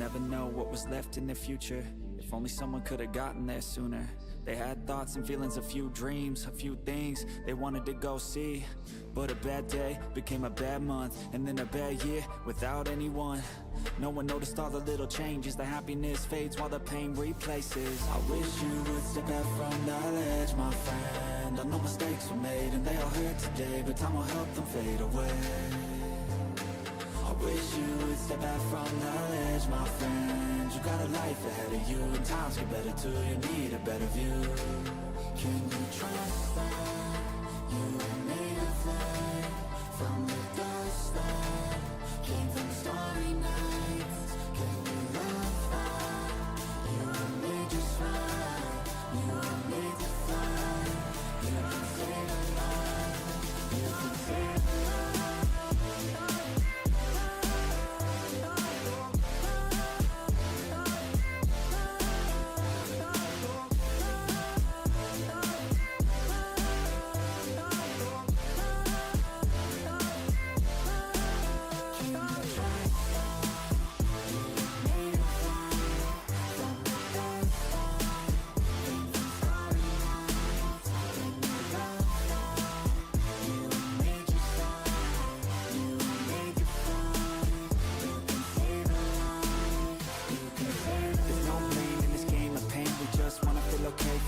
never know what was left in the future. If only someone could have gotten there sooner. They had thoughts and feelings, a few dreams, a few things they wanted to go see. But a bad day became a bad month, and then a bad year without anyone. No one noticed all the little changes. The happiness fades while the pain replaces. I wish you would step back from that ledge, my friend. I know mistakes were made and they all hurt today, but time will help them fade away. I wish you would step back from that ledge, my friend. You got a life ahead of you, and times get better too. You need a better view. Can you trust that you were made of light from the dust that came from the starry nights? Can you love that you were made just right? You were made to fly. You can save a life. You can save a life.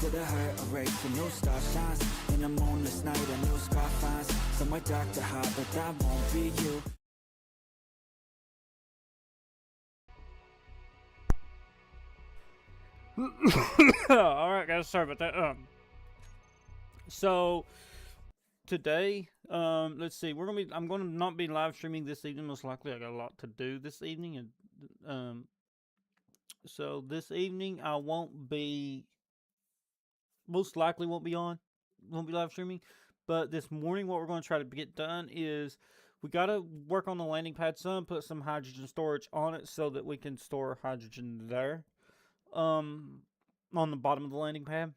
To the hurt, erase a new star shines in a moonless night, a new scar finds somewhere dark to hide, but that won't be you. Alright guys, sorry about that. So today, let's see, I'm gonna not be live streaming this evening, most likely. I got a lot to do this evening, and so this evening I won't be, most likely won't be live streaming. But this morning what we're going to try to get done is we got to work on the landing pad some, put some hydrogen storage on it so that we can store hydrogen there, on the bottom of the landing pad.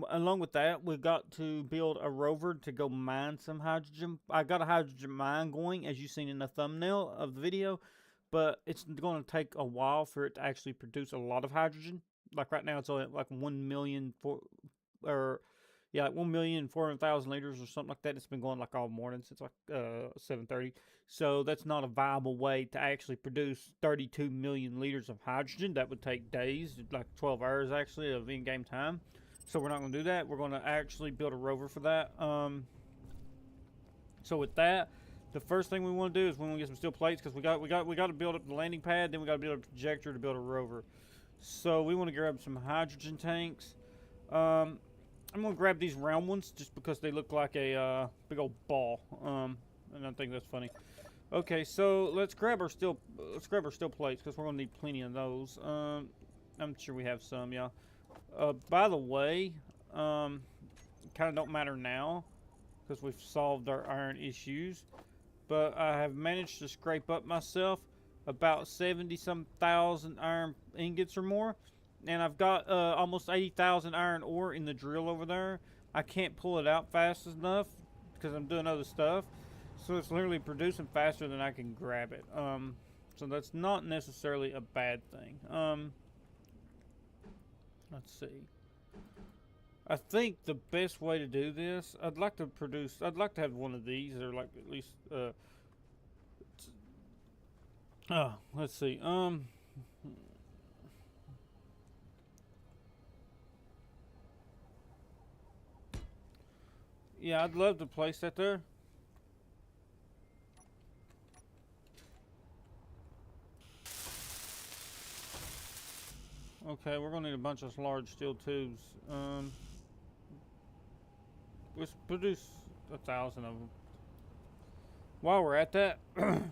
Along with that, we've got to build a rover to go mine some hydrogen. I got a hydrogen mine going, as you've seen in the thumbnail of the video, but it's going to take a while for it to actually produce a lot of hydrogen. Like right now, it's only like 1,400,000 liters or something like that. It's been going like all morning since like 7:30. So that's not a viable way to actually produce 32 million liters of hydrogen. That would take days, like 12 hours actually of in-game time. So we're not going to do that. We're going to actually build a rover for that. So with that, the first thing we want to do is we want to get some steel plates, because we got to build up the landing pad. Then we got to build a projector to build a rover. So we want to grab some hydrogen tanks. I'm going to grab these round ones just because they look like a big old ball. And I think that's funny. Okay, so let's grab our steel plates, because we're going to need plenty of those. I'm sure we have some, yeah. By the way, kind of don't matter now because we've solved our iron issues, but I have managed to scrape up myself about 70-some thousand iron ingots or more, and I've got almost 80,000 iron ore in the drill over there. I can't pull it out fast enough because I'm doing other stuff, so it's literally producing faster than I can grab it. So that's not necessarily a bad thing. Let's see. I think the best way to do this, I'd like to have one of these, or like at least let's see. Yeah, I'd love to place that there. Okay, we're gonna need a bunch of large steel tubes. Let's produce 1,000 of them. While we're at that, might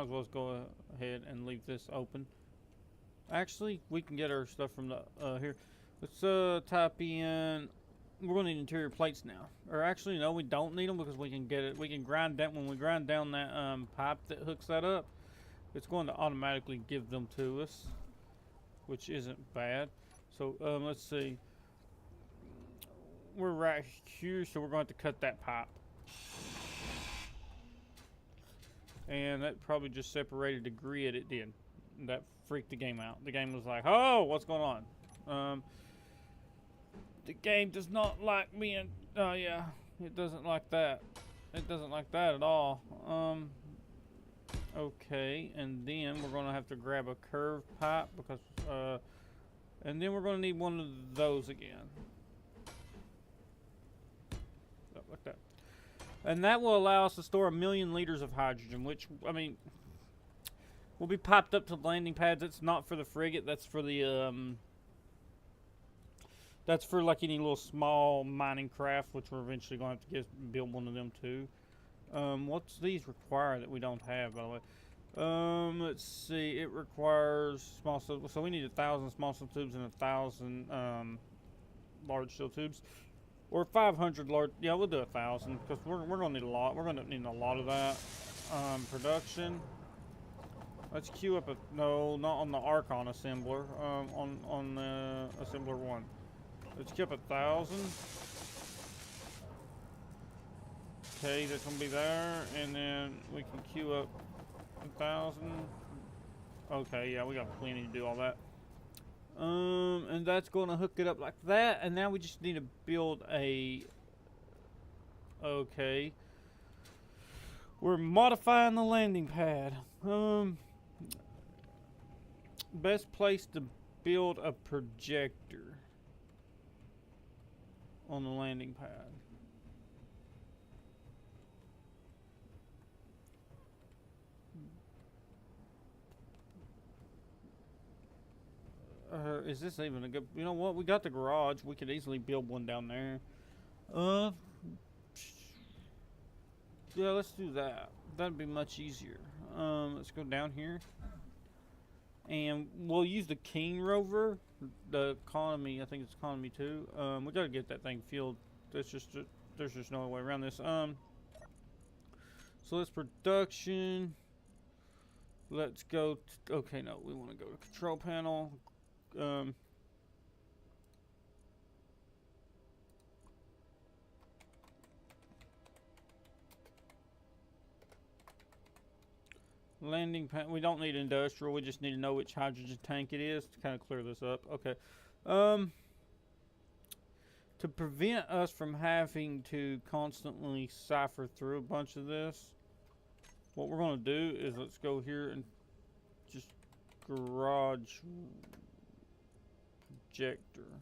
as well go ahead and leave this open. Actually, we can get our stuff from the here. Let's type in. We're gonna need interior plates now. Or actually, no, we don't need them because we can get it. We can grind down when we grind down that pipe that hooks that up. It's going to automatically give them to us, which isn't bad. So let's see. We're right here, so we're going to cut that pipe. and that probably just separated the grid. It did. That freaked the game out. The game was like, oh, what's going on? The game does not like being, oh yeah, it doesn't like that. It doesn't like that at all. Okay, and then we're gonna have to grab a curved pipe because, and then we're gonna need one of those again. Like that. And that will allow us to store 1,000,000 liters of hydrogen, which, I mean, will be piped up to the landing pads. It's not for the frigate. That's for the, that's for like any little small mining craft, which we're eventually going to have to build one of them too. What's these require that we don't have, by the way? Let's see. It requires small steel, so we need 1,000 small steel tubes and 1,000 large steel tubes. Or 500 large, yeah, we'll do 1,000 because we're gonna need a lot. We're gonna need a lot of that. Production. Let's queue up a no, not on the Archon assembler. On the assembler 1. Let's queue up 1,000. Okay, that's gonna be there, and then we can queue up 1,000. Okay, yeah, we got plenty to do all that. And that's going to hook it up like that, and now we just need to build a, okay, we're modifying the landing pad. Best place to build a projector on the landing pad. Is this even a good... You know what? We got the garage. We could easily build one down there. Yeah, let's do that. That'd be much easier. Let's go down here. And we'll use the King rover. The economy, I think it's economy 2. We gotta get that thing fueled. There's just no way around this. So let's production. Let's go... Okay, no. We want to go to control panel. Landing pad. We don't need industrial. We just need to know which hydrogen tank it is to kind of clear this up. Okay. To prevent us from having to constantly cipher through a bunch of this, what we're going to do is let's go here and just garage projector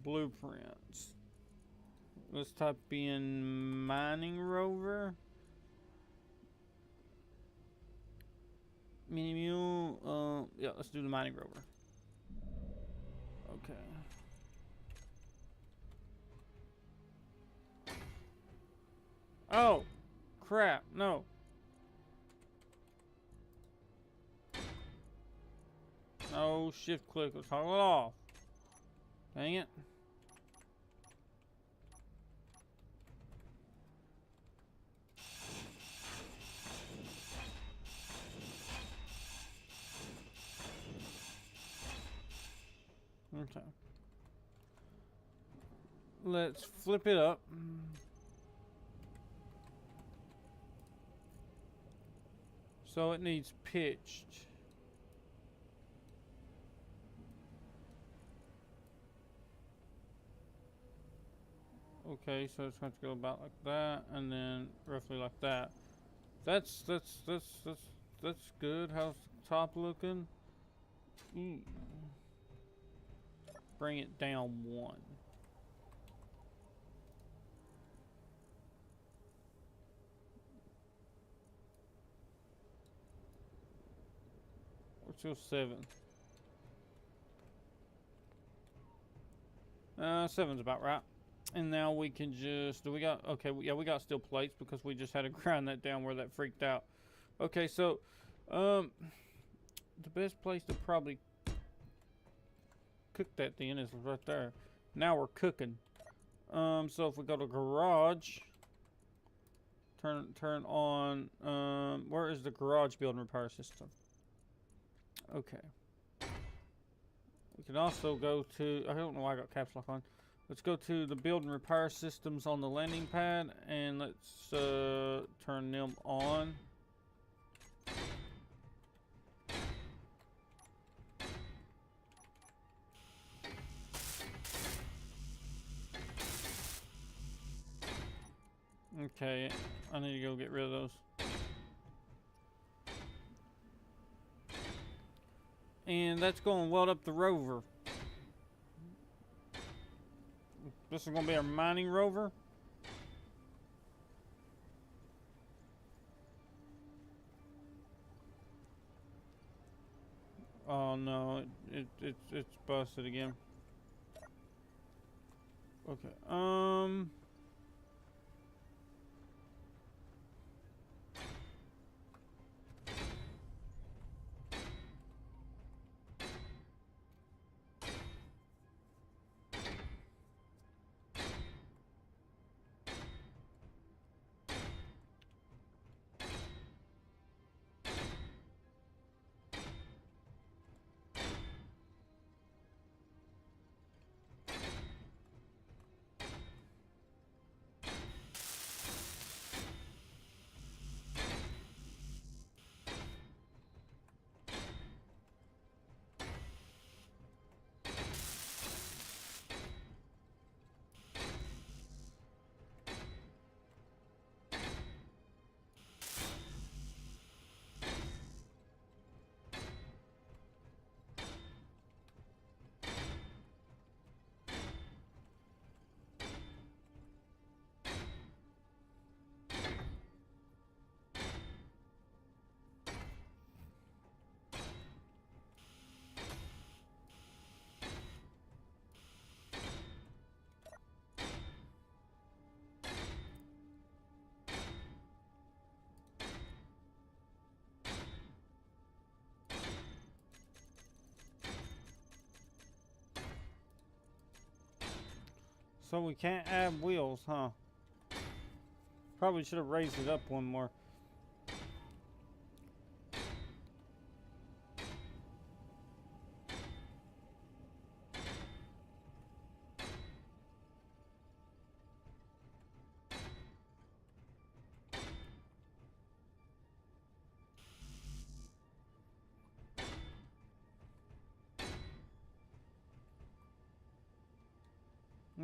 blueprints. Let's type in mining rover. Mini mule. Yeah, let's do the mining rover. Okay. Oh, crap! No. No, shift click. Let's toggle it off. Dang it. Okay. Let's flip it up. So it needs pitched. Okay, so it's going to go about like that, and then roughly like that. That's good. How's the top looking? Bring it down 1. Let's go 7. 7's about right. And now we can just, do we got, okay, yeah, we got steel plates because we just had to grind that down where that freaked out. Okay, so, the best place to probably cook that then is right there. Now we're cooking. So if we go to garage, turn on, where is the garage build and repair system? Okay. We can also go to, I don't know why I got caps lock on. Let's go to the build and repair systems on the landing pad, and let's turn them on. Okay, I need to go get rid of those. And that's going to weld up the rover. This is going to be our mining rover. Oh no, it's busted again. Okay, so we can't add wheels, huh? Probably should have raised it up one more.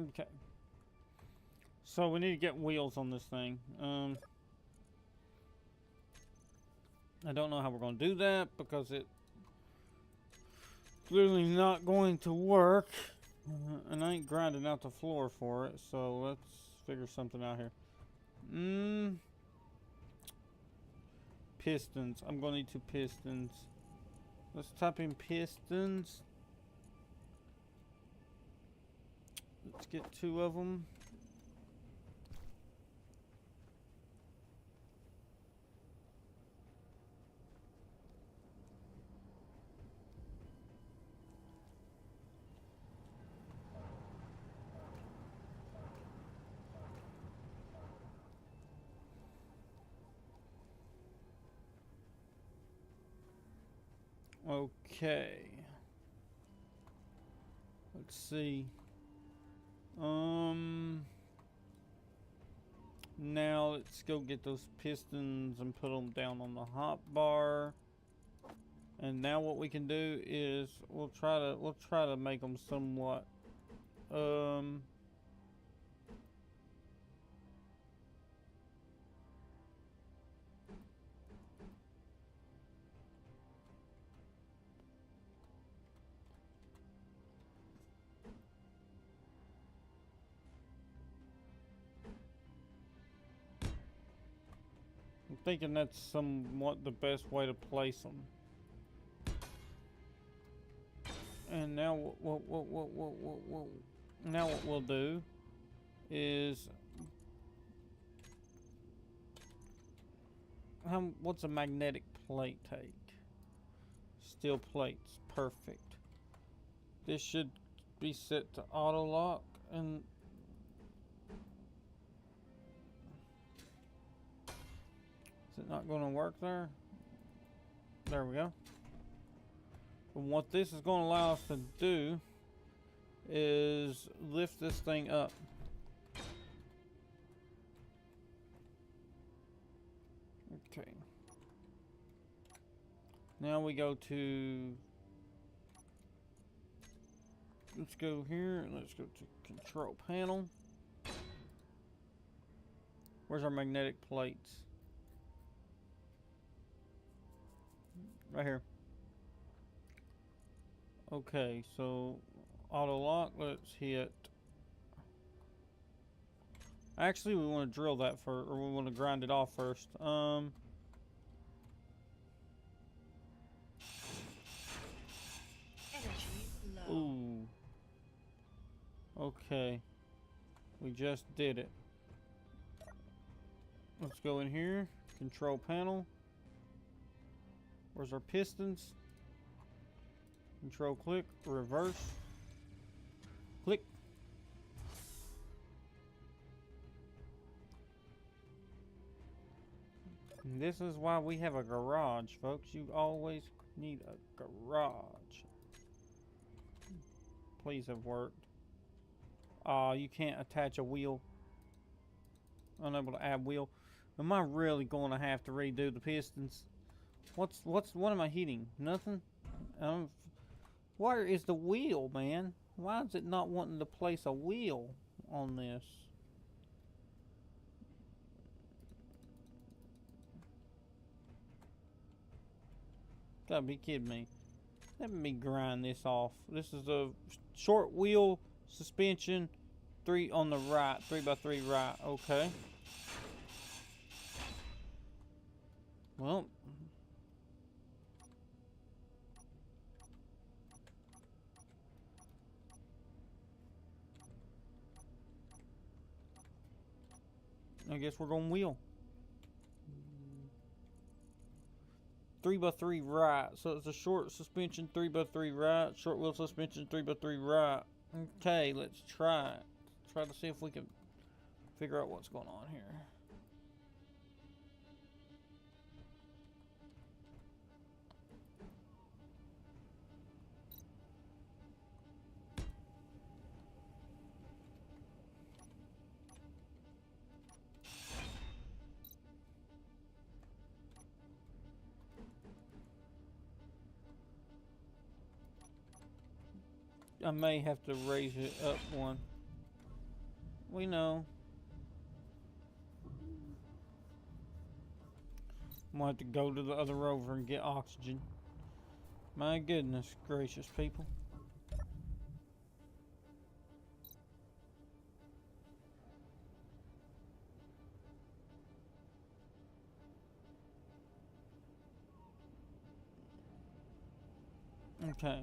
Okay. So we need to get wheels on this thing. I don't know how we're going to do that because it's clearly not going to work. And I ain't grinding out the floor for it, so let's figure something out here. Pistons. I'm going to need 2 pistons. Let's type in pistons. Let's get 2 of them. Okay. Let's see. Now let's go get those pistons and put them down on the hot bar. And now what we can do is we'll try to make them somewhat I'm thinking that's somewhat the best way to place them. And now now what we'll do is what's a magnetic plate take? Steel plates, perfect. This should be set to auto lock and is it not going to work there? There we go. And what this is going to allow us to do is lift this thing up. Okay. Now we go to, let's go here, let's go to control panel. Where's our magnetic plates? Right here. Okay, so auto lock, let's hit. Actually, we want to drill that first, or we want to grind it off first. Energy low. Ooh. Okay. We just did it. Let's go in here. Control panel. Where's our pistons? Control click. Reverse. Click. And this is why we have a garage, folks. You always need a garage. Please have worked. You can't attach a wheel. Unable to add wheel. Am I really going to have to redo the pistons? What am I hitting? Nothing? Where is the wheel, man? Why is it not wanting to place a wheel on this? Gotta be kidding me. Let me grind this off. This is a short wheel suspension, 3 on the right, 3x3 right. Okay. Well, I guess we're going wheel. 3x3 right. So it's a short suspension, 3x3 right. Short wheel suspension, 3x3 right. Okay, let's try it. Try to see if we can figure out what's going on here. I may have to raise it up one. We know. I'm gonna have to go to the other rover and get oxygen. My goodness gracious, people. Okay.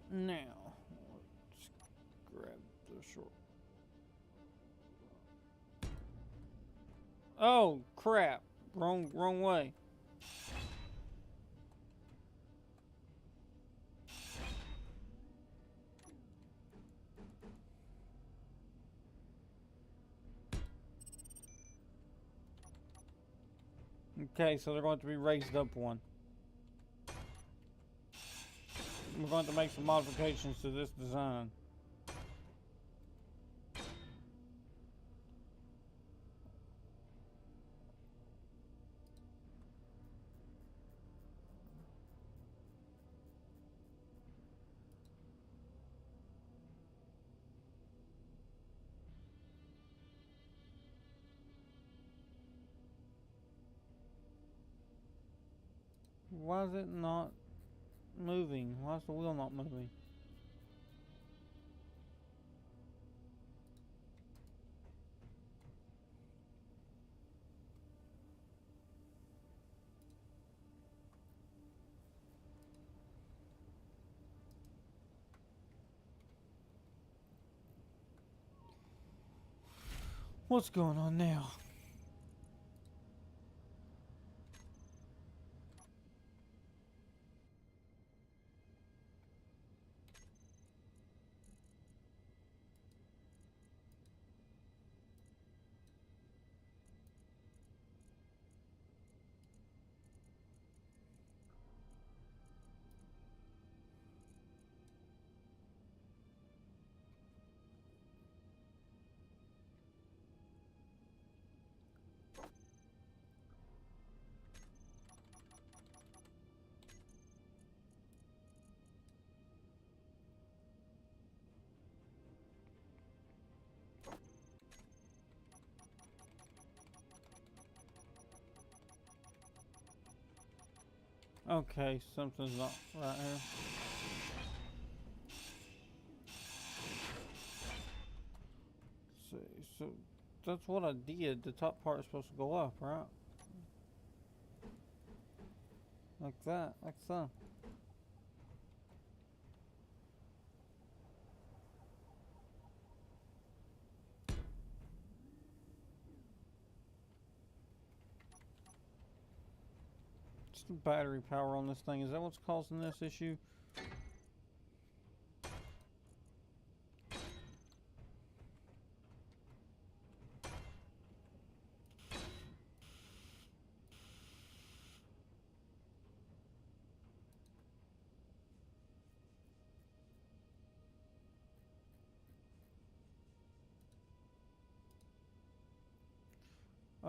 Now, let's grab the short. Oh, crap. Wrong way. Okay, so they're going to be raised up one. We're going to make some modifications to this design. Why is it not moving? Why is the wheel not moving? What's going on now? Okay, something's not right here. See, so that's what I did. The top part is supposed to go up, right? Like that, like so. It's the battery power on this thing. Is that what's causing this issue?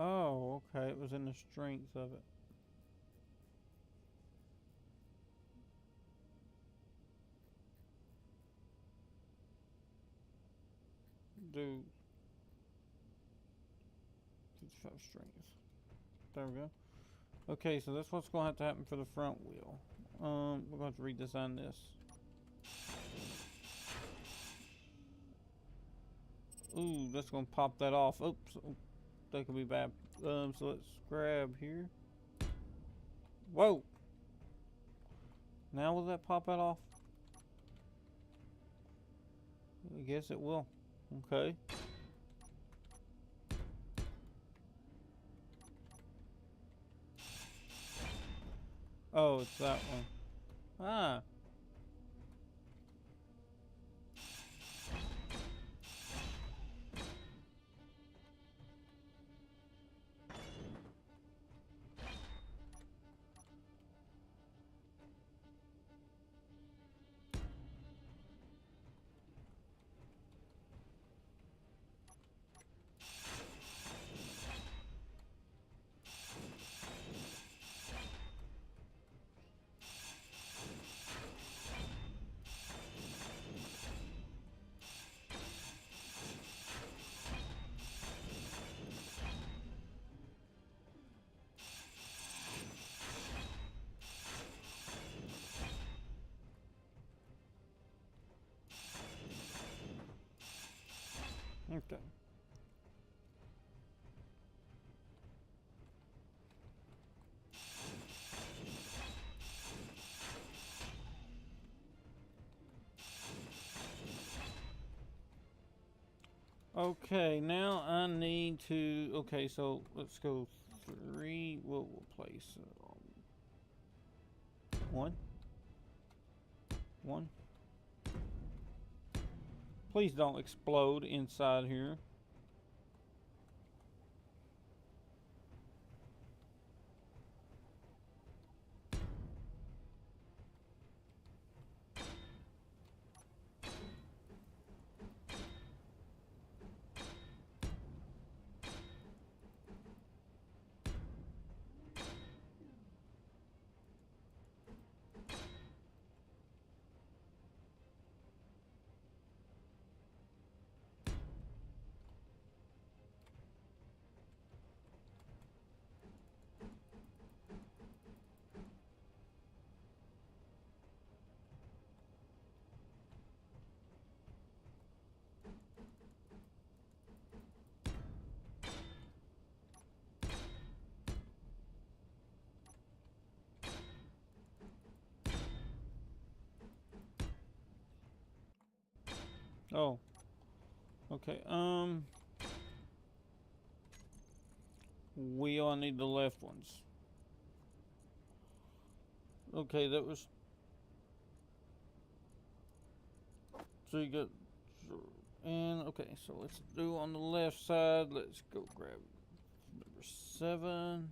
Oh, okay. It was in the strength of it. Do 55 strength. There we go. Okay, so that's what's going to have to happen for the front wheel. We're going to have to redesign this. Ooh, that's going to pop that off. Oops, oh, that could be bad. So let's grab here. Whoa! Now will that pop that off? I guess it will. Okay. Oh, it's that one. Ah. Okay. Okay, now I need to. Okay, so let's go 3. We'll place 1. 1. Please don't explode inside here. Oh. Okay, we all need the left ones. Okay, that was. So you got. And, okay, so let's do on the left side. Let's go grab number 7.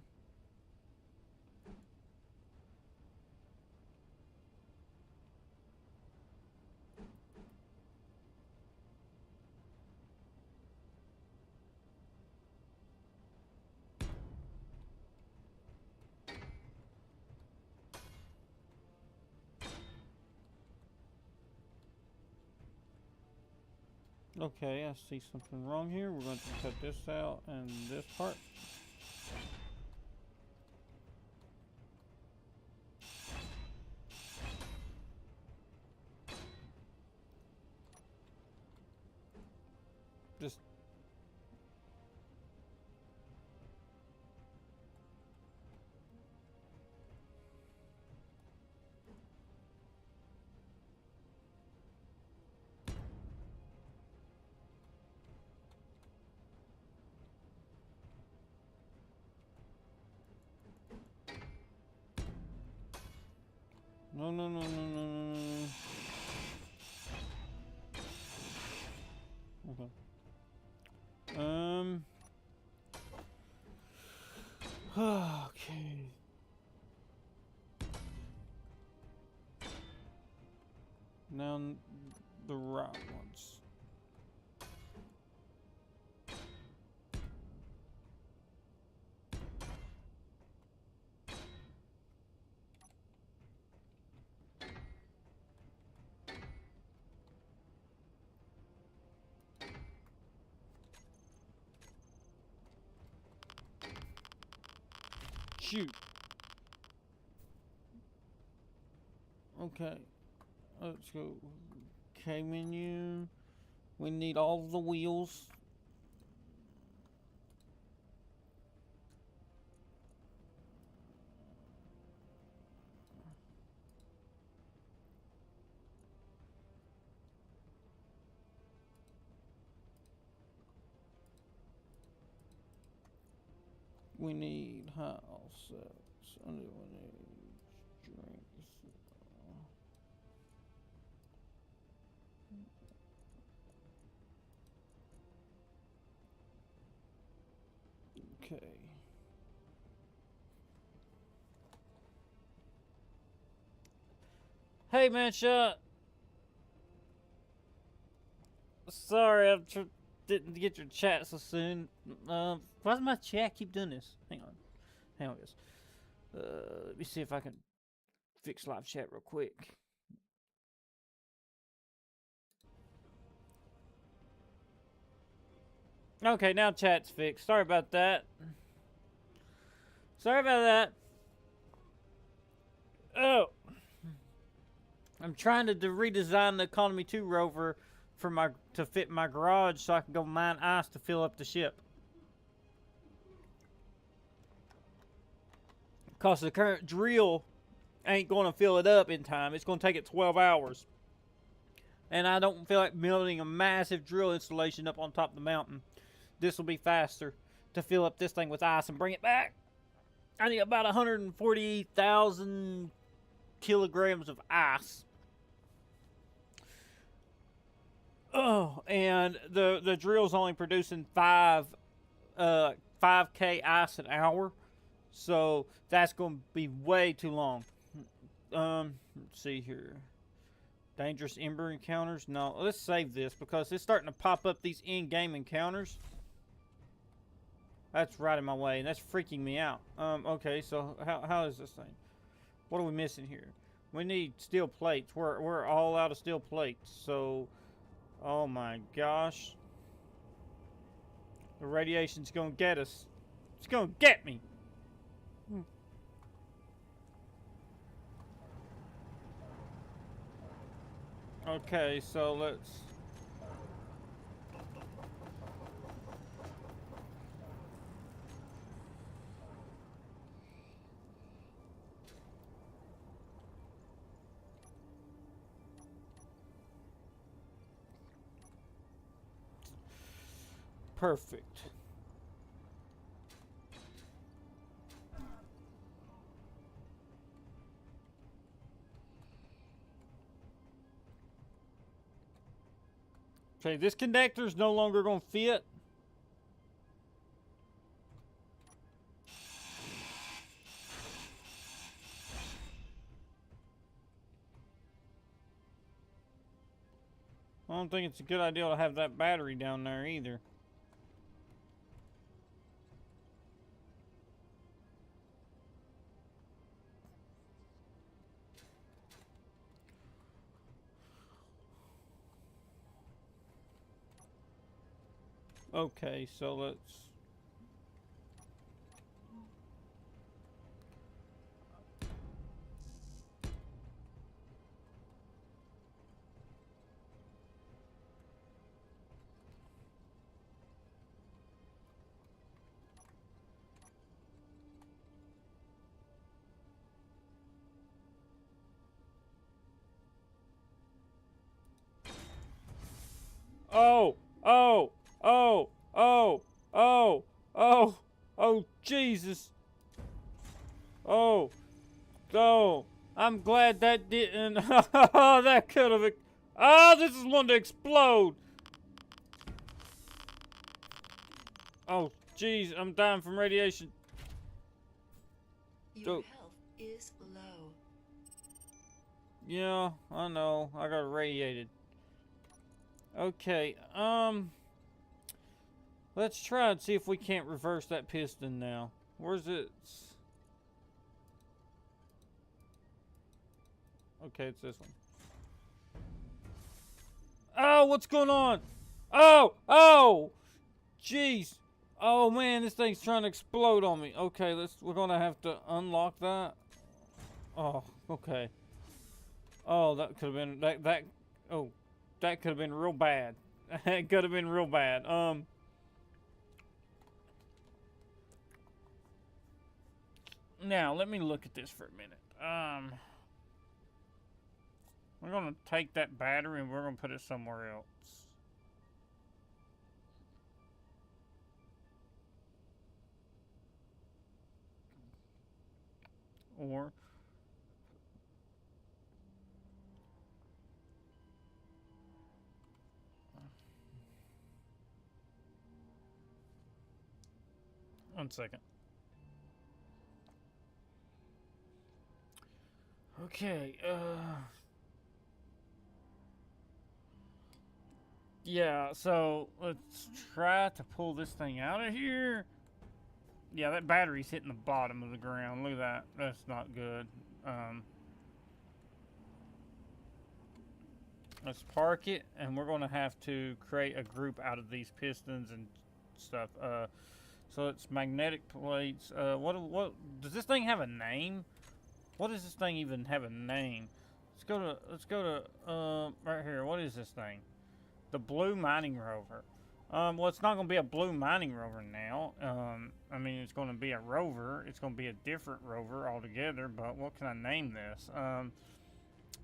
Okay, I see something wrong here. We're going to cut this out and this part. Just no, no, no, no, no, no, no. Okay. Okay. Now the right ones. Shoot. Okay. Let's go. K menu. We need all the wheels. We need house sets. We need drinks. Okay. Hey, man, shut. Sorry, I didn't get your chat so soon. Why does my chat keep doing this? Hang on. Hang on, guys. Let me see if I can fix live chat real quick. Okay, now chat's fixed. Sorry about that. Sorry about that. Oh. I'm trying to redesign the Economy 2 rover for to fit my garage so I can go mine ice to fill up the ship. Because the current drill ain't going to fill it up in time. It's going to take it 12 hours. And I don't feel like building a massive drill installation up on top of the mountain. This will be faster to fill up this thing with ice and bring it back. I need about 140,000 kilograms of ice. Oh, and the drill's only producing 5K ice an hour. So that's going to be way too long. Let's see here. Dangerous Ember encounters? No, let's save this because it's starting to pop up these in-game encounters. That's right in my way, and that's freaking me out. Okay, so how is this thing? What are we missing here? We need steel plates. We're all out of steel plates, so oh my gosh. The radiation's gonna get us. It's gonna get me. Okay, so let's... Perfect. Okay, this connector's no longer gonna fit. I don't think it's a good idea to have that battery down there either. Okay, so let's... Oh, oh, oh, oh, oh, oh, oh, Jesus. Oh, oh, I'm glad that didn't. That could have. Oh, this is one to explode. Oh, jeez, I'm dying from radiation. Your health is low. Yeah, I know. I got radiated. Okay, let's try and see if we can't reverse that piston now. Where's it? Okay, it's this one. Oh, what's going on? Oh, oh, jeez. Oh man, this thing's trying to explode on me. Okay, we're gonna have to unlock that. Oh, okay. Oh, that could have been oh, that could have been real bad. It could have been real bad. Now let me look at this for a minute. We're gonna take that battery and we're gonna put it somewhere else. Or one second. Okay, yeah, so let's try to pull this thing out of here. Yeah, that battery's hitting the bottom of the ground. Look at that. That's not good. Let's park it, and we're going to have to create a group out of these pistons and stuff. So it's magnetic plates. What does this thing have a name? What does this thing even have a name? Let's go to right here. What is this thing? The Blue Mining Rover. Well, it's not going to be a Blue Mining Rover now. I mean, it's going to be a rover. It's going to be a different rover altogether, but what can I name this?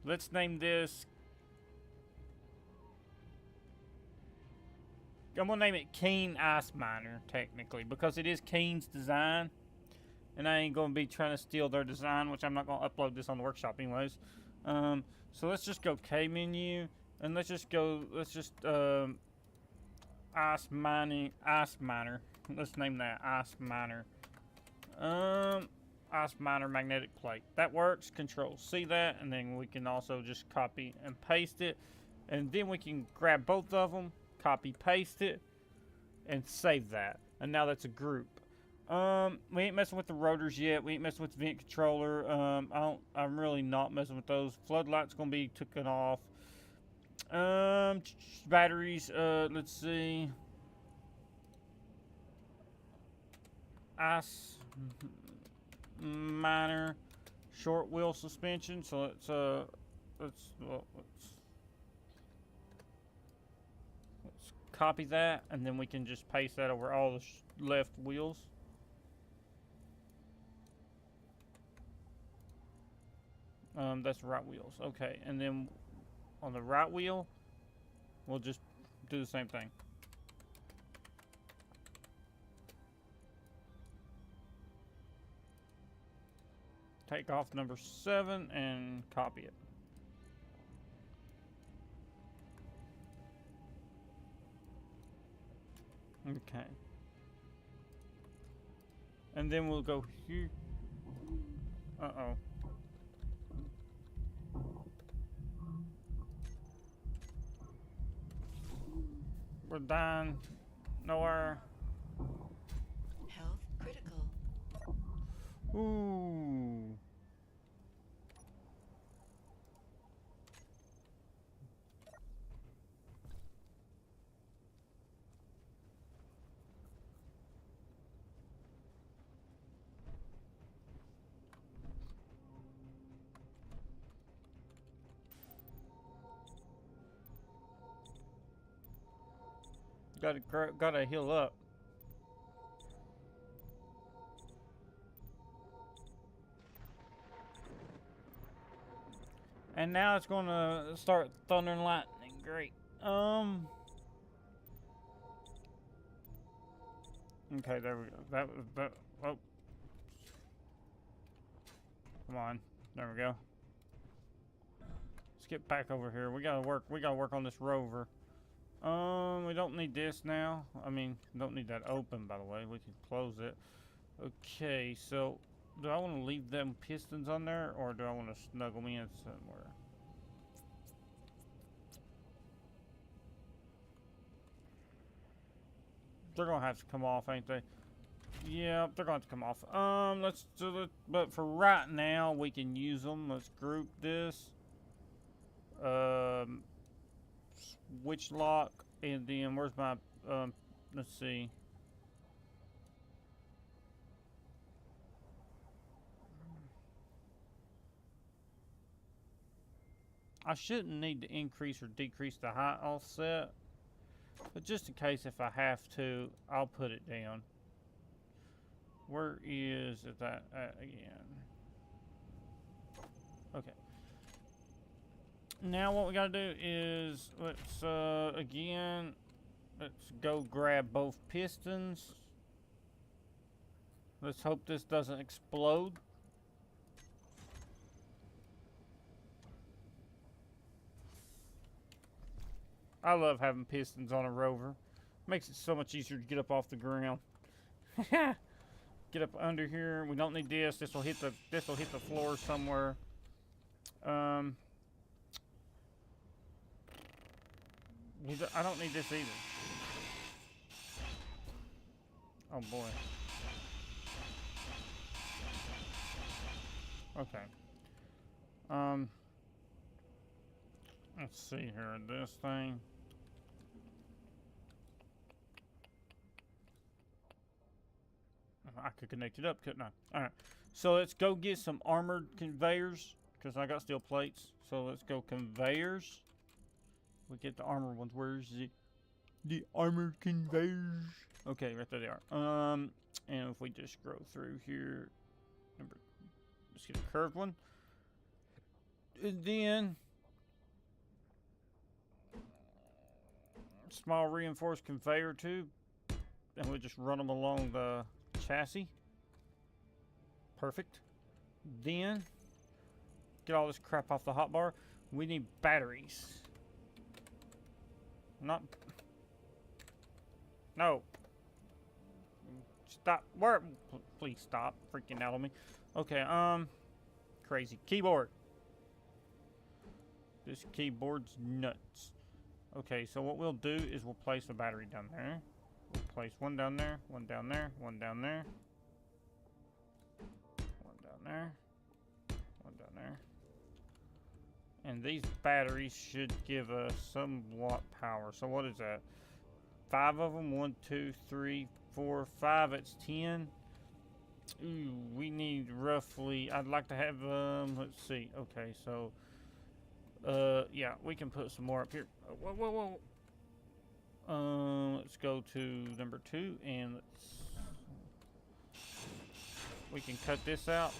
Let's name this... I'm going to name it Keen Ice Miner, technically, because it is Keen's design. And I ain't going to be trying to steal their design, which I'm not going to upload this on the workshop anyways. So let's just go K menu, and let's just Ice Miner. Let's name that Ice Miner. Ice Miner magnetic plate. That works. Control C that, and then we can also just copy and paste it. And then we can grab both of them, copy, paste it, and save that. And now that's a group. We ain't messing with the rotors yet. We ain't messing with the vent controller. I'm really not messing with those. Floodlight's gonna be taken off. Batteries, let's see. Ice Miner short wheel suspension. So let's copy that, and then we can just paste that over all the left wheels. That's right wheels. Okay, and then on the right wheel, we'll just do the same thing. Take off number 7 and copy it. Okay. And then we'll go here. Uh-oh. We're dying. Nowhere. Health critical. Ooh. Gotta heal up. And now it's gonna start thunder and lightning. Great. Okay, there we go. That was that. Oh, come on. There we go. Let's get back over here. We gotta work. We gotta work on this rover. We don't need this now. I mean, don't need that open, by the way. We can close it. Okay, so do I want to leave them pistons on there, or do I want to snuggle me in somewhere? They're gonna have to come off, ain't they? Yeah, they're gonna have to come off. Let's do it. But for right now, we can use them. Let's group this. Switch lock, and then where's my? Let's see. I shouldn't need to increase or decrease the height offset, but just in case if I have to, I'll put it down. Where is that at again? Okay. Now what we gotta do is let's again let's go grab both pistons. Let's hope this doesn't explode. I love having pistons on a rover. Makes it so much easier to get up off the ground. Get up under here. We don't need this. This will hit the floor somewhere. I don't need this either. Oh boy. Okay. Let's see here. This thing. I could connect it up, couldn't I? Alright. So let's go get some armored conveyors, because I got steel plates. So let's go conveyors. We get the armored ones. Where's the armored conveyors? Okay, right there they are. And if we just scroll through here, remember, let's get a curved one. And then small reinforced conveyor tube, and we just run them along the chassis. Perfect. Then get all this crap off the hotbar. We need batteries. Not. No. Stop. Where? Please stop freaking out on me. Okay. Crazy keyboard. This keyboard's nuts. Okay, so what we'll do is we'll place a battery down there. We'll place one down there, one down there, one down there, one down there, one down there. And these batteries should give us somewhat power. So what is that? 5 of them. 1, 2, 3, 4, 5. It's 10. Ooh, we need roughly. I'd like to have. Let's see. Okay, so. Yeah, we can put some more up here. Whoa, whoa, whoa. Let's go to number 2, and we can cut this out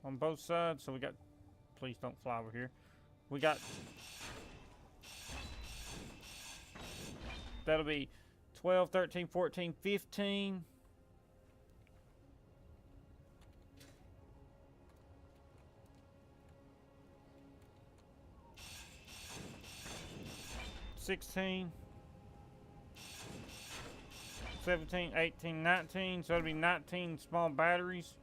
on both sides. So we got, please don't fly over here. We got, that'll be 12, 13, 14, 15. 16, 17, 18, 19. So it'll be 19 small batteries.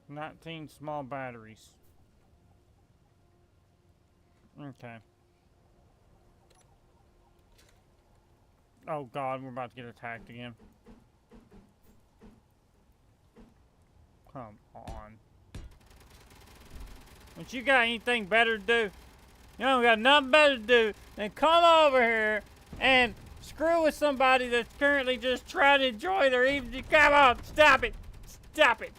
Nineteen small batteries. Okay. Oh God, we're about to get attacked again. Come on. Don't you got anything better to do? You don't got nothing better to do than come over here and screw with somebody that's currently just trying to enjoy their evening. Come on, stop it. Stop it.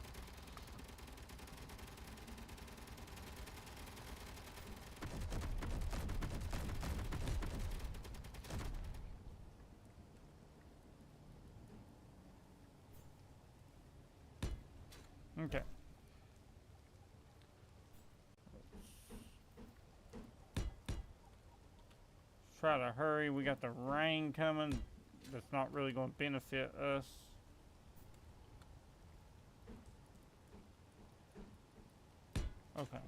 Okay. Try to hurry. We got the rain coming. That's not really going to benefit us. Okay.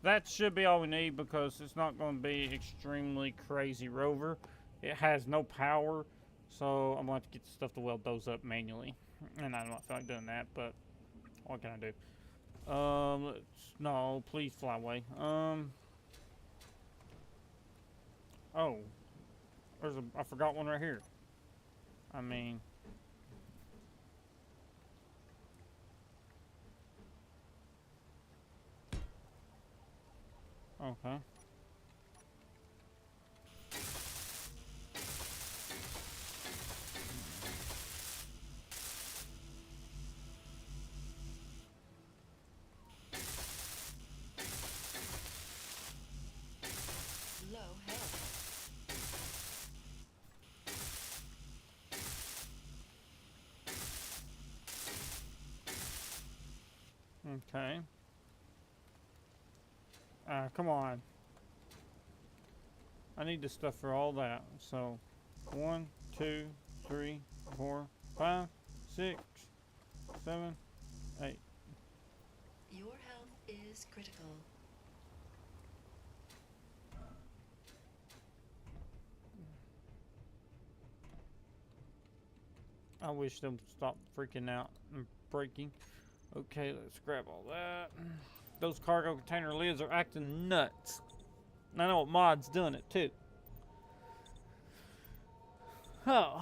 That should be all we need because it's not going to be extremely crazy rover. It has no power, so I'm going to have to get the stuff to weld those up manually. And I don't feel like doing that, but what can I do? No, please fly away. Oh, I forgot one right here. I mean, okay. Low health. Okay. Come on. I need the stuff for all that. So, 1, 2, 3, 4, 5, 6, 7, 8. Your health is critical. I wish them would stop freaking out and breaking. Okay, let's grab all that. Those cargo container lids are acting nuts. And I know what mod's doing it too. Oh.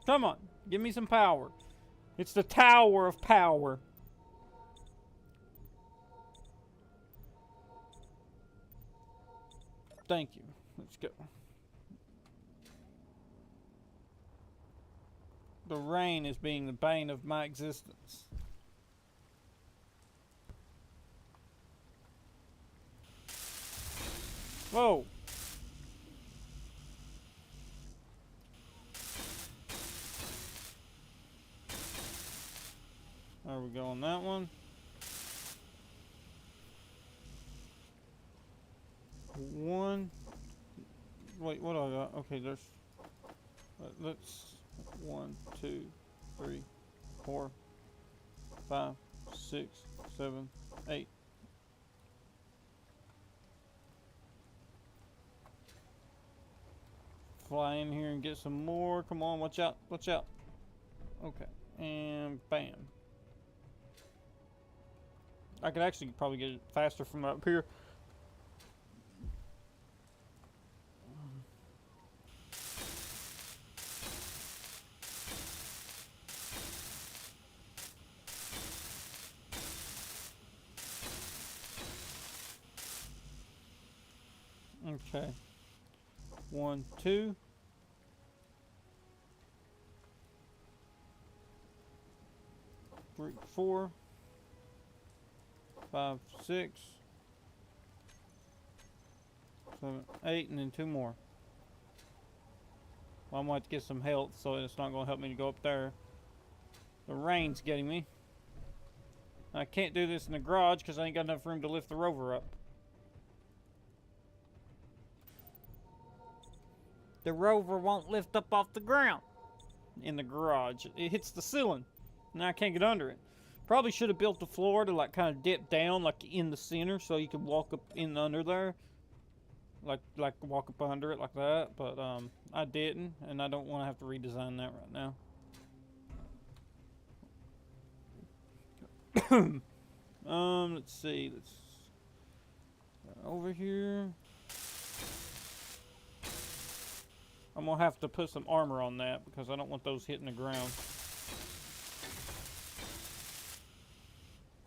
Come on, give me some power. It's the tower of power. Thank you. Let's go. The rain is being the bane of my existence. Whoa. There we go on that one. One. Wait, what do I got? Okay, there's. Let's. 1, 2, 3, 4, 5, 6, 7, 8. Fly in here and get some more. Come on, watch out, watch out. Okay, and bam. I could actually probably get it faster from up here. Okay. 1, 2. Three, 4, 5, 6, 7, 8, and then 2 more. Well, I'm going to have to get some health, so it's not going to help me to go up there. The rain's getting me. I can't do this in the garage because I ain't got enough room to lift the rover up. The rover won't lift up off the ground in the garage. It hits the ceiling. Now I can't get under it. Probably should have built the floor to like kind of dip down like in the center so you could walk up in under there. Like walk up under it like that. But I didn't, and I don't want to have to redesign that right now. Let's see. Let's over here. I'm gonna have to put some armor on that because I don't want those hitting the ground.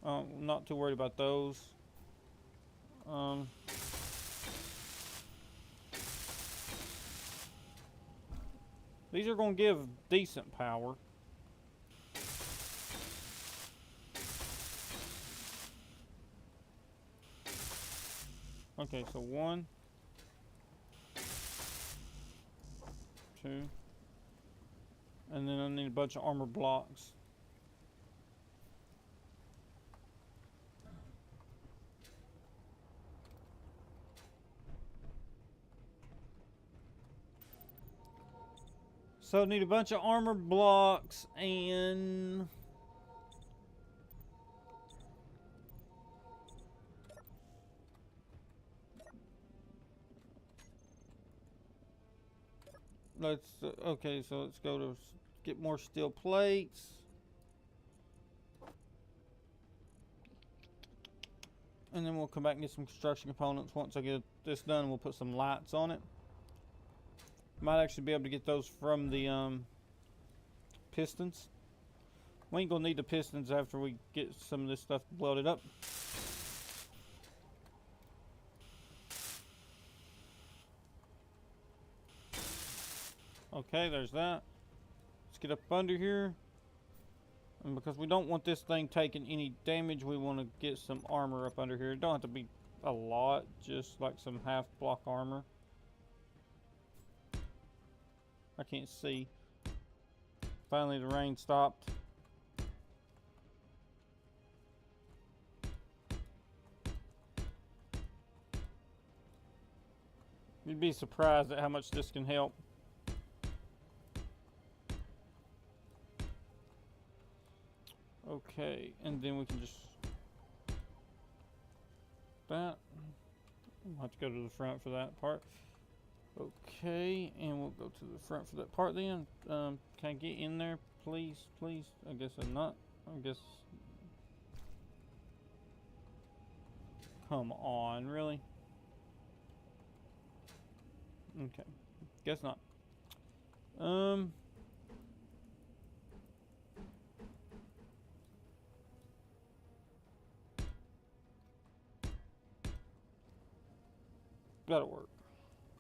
I'm not too worried about those. These are gonna give decent power. Okay, so 1, 2, And then I need a bunch of armor blocks. So I need a bunch of armor blocks and let's okay, so let's go to get more steel plates. And then we'll come back and get some construction components once I get this done. We'll put some lights on it. Might actually be able to get those from the pistons. We ain't gonna need the pistons after we get some of this stuff welded up. Okay, there's that. Let's get up under here. And because we don't want this thing taking any damage, we want to get some armor up under here. It don't have to be a lot, just like some half block armor. I can't see. Finally the rain stopped. You'd be surprised at how much this can help. Okay, and then we can just that. We'll have to go to the front for that part. Okay, and we'll go to the front for that part then. Can I get in there, please? Please? I guess I'm not. I guess. Come on, really? Okay, guess not. That'll work.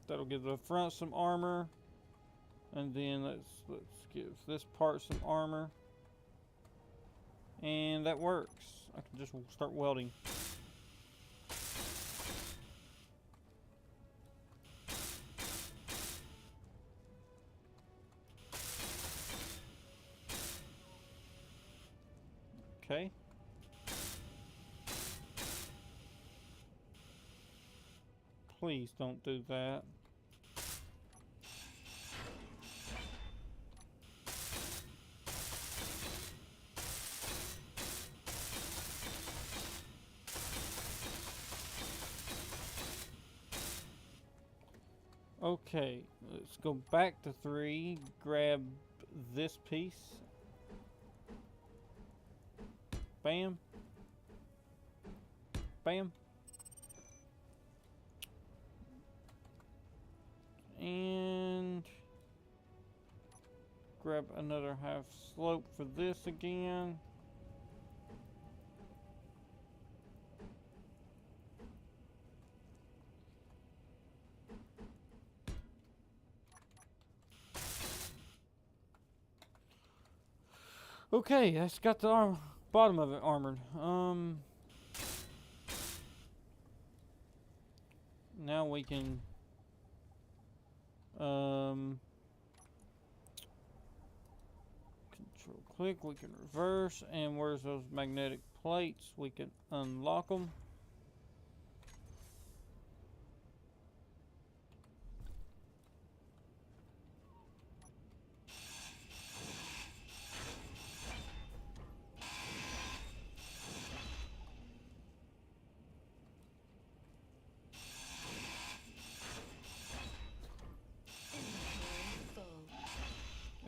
That'll give the front some armor, and then let's give this part some armor, and that works. I can just start welding. Okay. Please don't do that. Okay, let's go back to 3, grab this piece. Bam. Bam. And grab another half slope for this again. Okay, that's got the bottom of it armored. Now we can control click, we can reverse, and where's those magnetic plates? We can unlock them.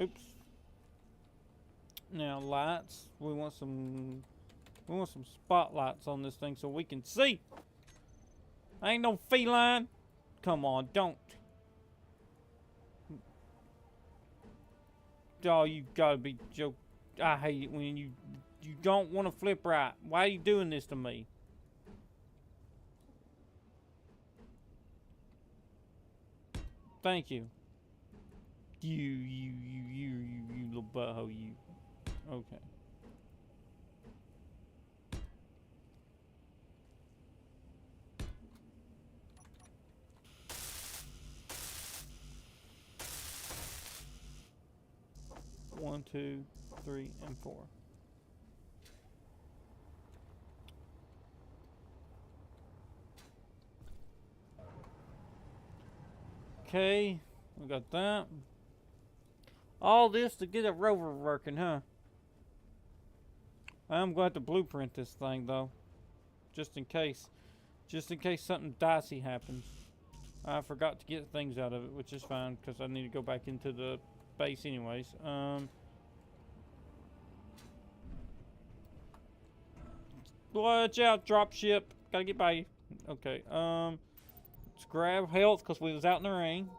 Oops. Now lights. We want some spotlights on this thing so we can see. I ain't no feline. Come on, don't. Oh, you gotta be joking. I hate it when you don't want to flip right. Why are you doing this to me? Thank you. You little butthole, you. Okay. 1, 2, 3, and 4. Okay, we got that. All this to get a rover working, huh? I'm going to have to blueprint this thing, though. Just in case. Just in case something dicey happens. I forgot to get things out of it, which is fine, because I need to go back into the base anyways. Watch out, dropship. Gotta get by you. Okay, let's grab health, because we was out in the rain.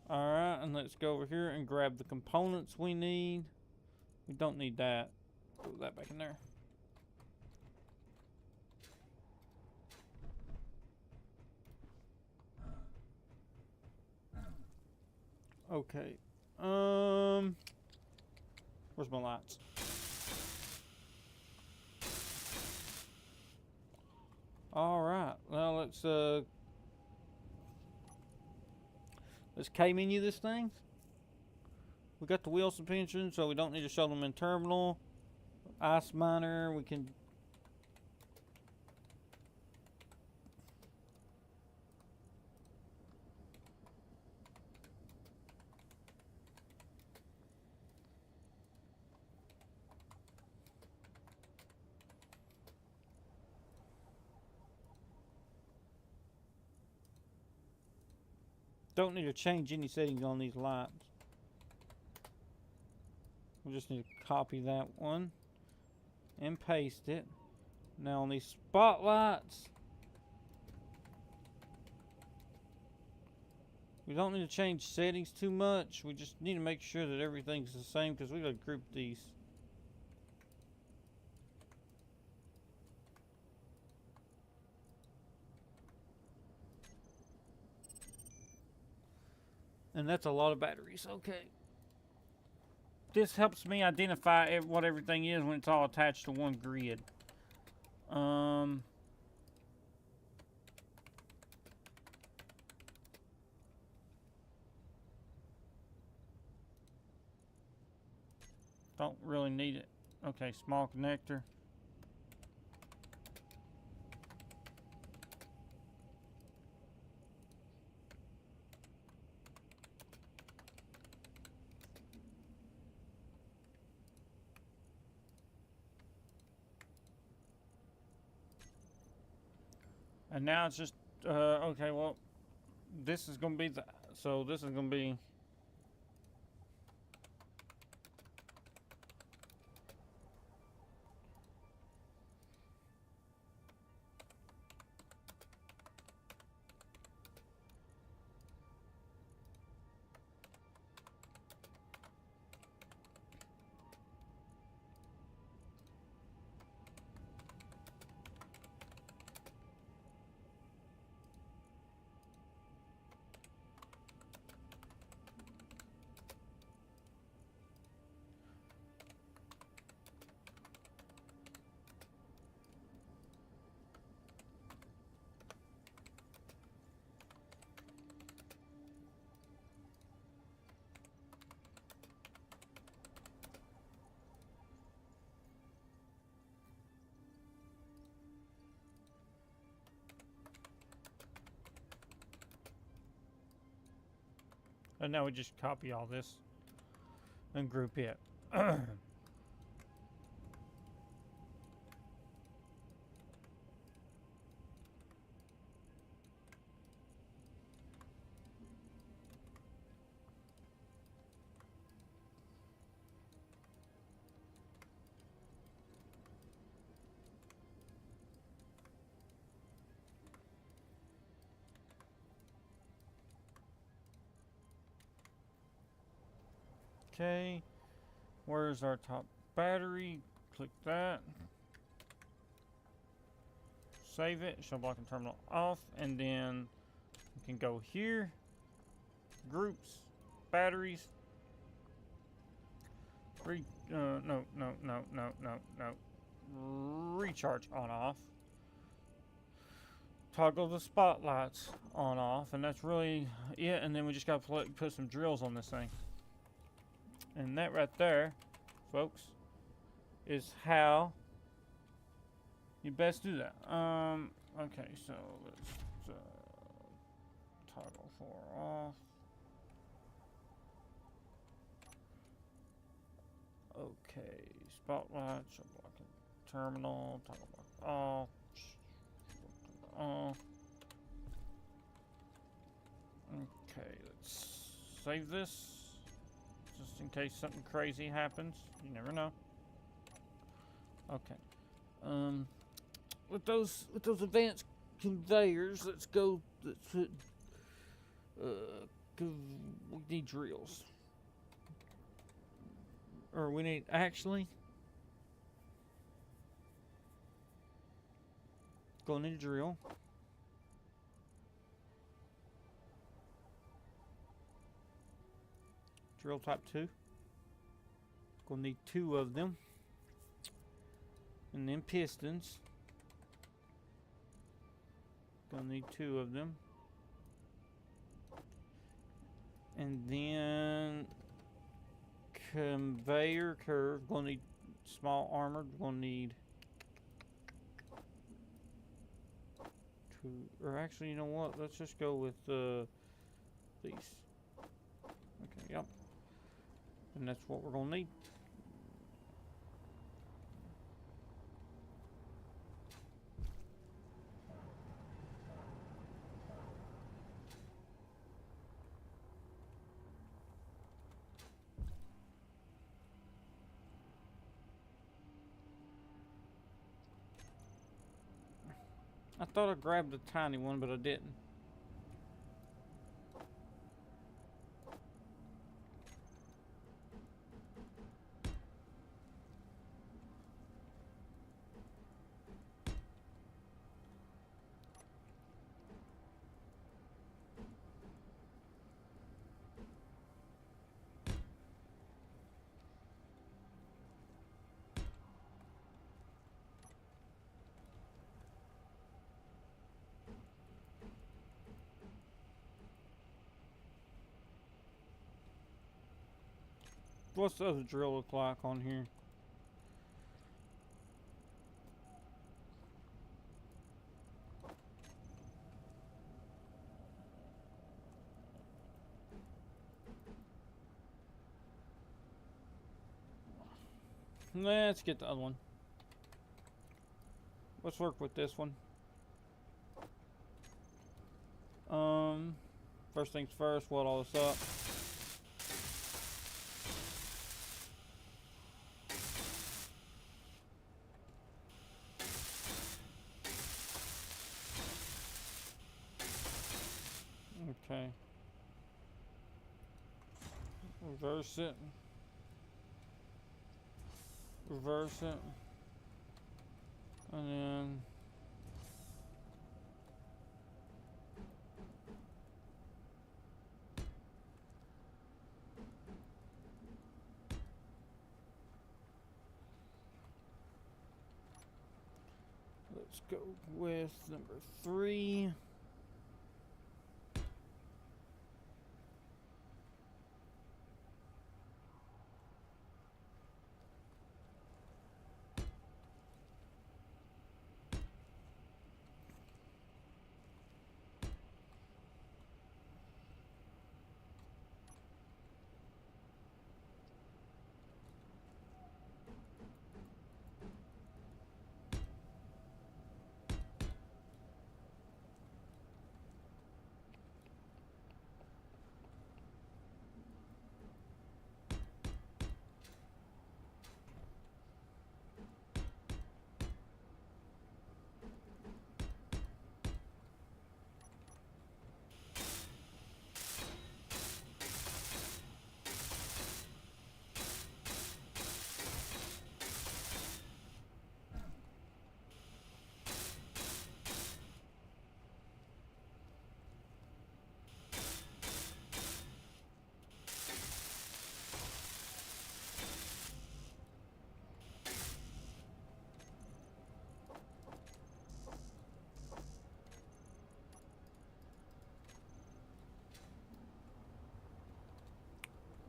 Alright, and let's go over here and grab the components we need. We don't need that. Put that back in there. Okay. Where's my lights? Alright. Well, let's K-menu this thing. We got the wheel suspension, so we don't need to show them in terminal. Ice miner, we can. Don't need to change any settings on these lights. We just need to copy that one and paste it. Now on these spotlights, we don't need to change settings too much. We just need to make sure that everything's the same, because we gotta group these. And that's a lot of batteries. Okay. This helps me identify what everything is when it's all attached to one grid. Don't really need it. Okay, small connector. And now it's just, okay, well, this is going to be the, so this is going to be, and now we just copy all this and group it. Okay, where's our top battery? Click that. Save it, show block and terminal off, and then we can go here, groups, batteries, recharge on off, toggle the spotlights on off, and that's really it. And then we just gotta put some drills on this thing. And that right there, folks, is how you best do that. Okay, so let's toggle 4 off. Okay, spotlight, show blocking terminal, toggle block off. Off. Okay, let's save this. Just in case something crazy happens. You never know. Okay. With those advanced conveyors, let's go. Let's hit. We need drills. Or we need actually. Gonna need a drill. Drill type 2. Gonna need 2 of them. And then pistons. Gonna need 2 of them. And then conveyor curve. Gonna need small armored. Gonna need 2. Or actually, you know what? Let's just go with these. Okay, yep. And that's what we're gonna need. I thought I grabbed the tiny one, but I didn't. What's the other drill look like on here? Let's get the other one. Let's work with this one. First things first, weld all this up. Okay. Reverse it. Reverse it. And then let's go with number 3.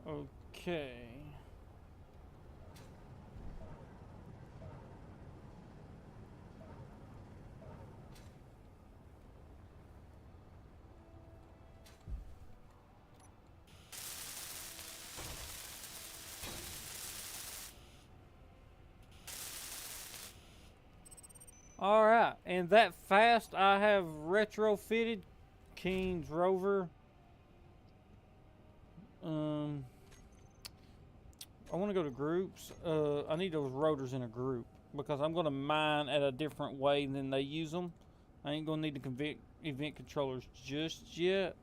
Okay. Alright, and that fast I have retrofitted Keen's Rover. I want to go to groups. I need those rotors in a group because I'm going to mine at a different way than they use them. I ain't going to need the event controllers just yet,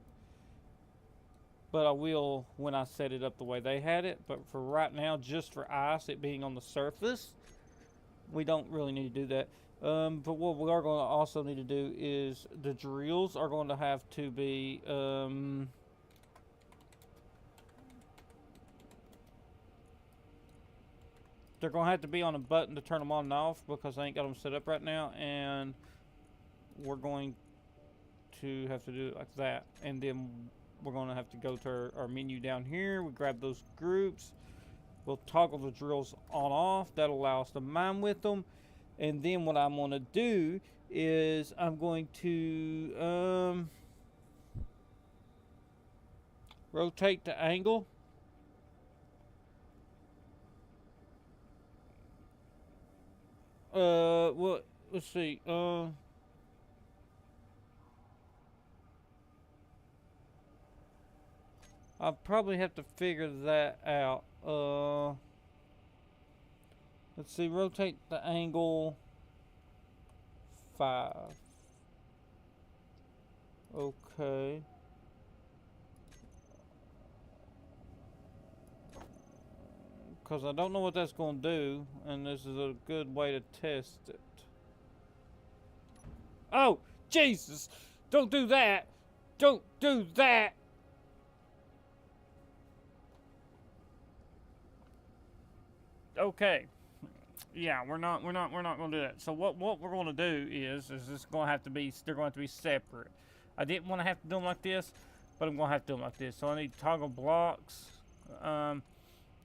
but I will when I set it up the way they had it. But for right now, just for ice, it being on the surface, we don't really need to do that. But what we are going to also need to do is the drills are going to have to be they're going to have to be on a button to turn them on and off because I ain't got them set up right now, and we're going to have to do it like that. And then we're going to have to go to our menu down here. We grab those groups. We'll toggle the drills on off. That'll allow us to mine with them. And then what I'm going to do is I'm going to rotate the angle. Well, let's see. I'll probably have to figure that out. Let's see, rotate the angle 5. Okay. Because I don't know what that's going to do, and this is a good way to test it. Oh, Jesus! Don't do that! Don't do that! Okay. Yeah, we're not going to do that. So what we're going to do is it's going to have to be, they're going to be separate. I didn't want to have to do them like this, but I'm going to have to do them like this. So I need toggle blocks,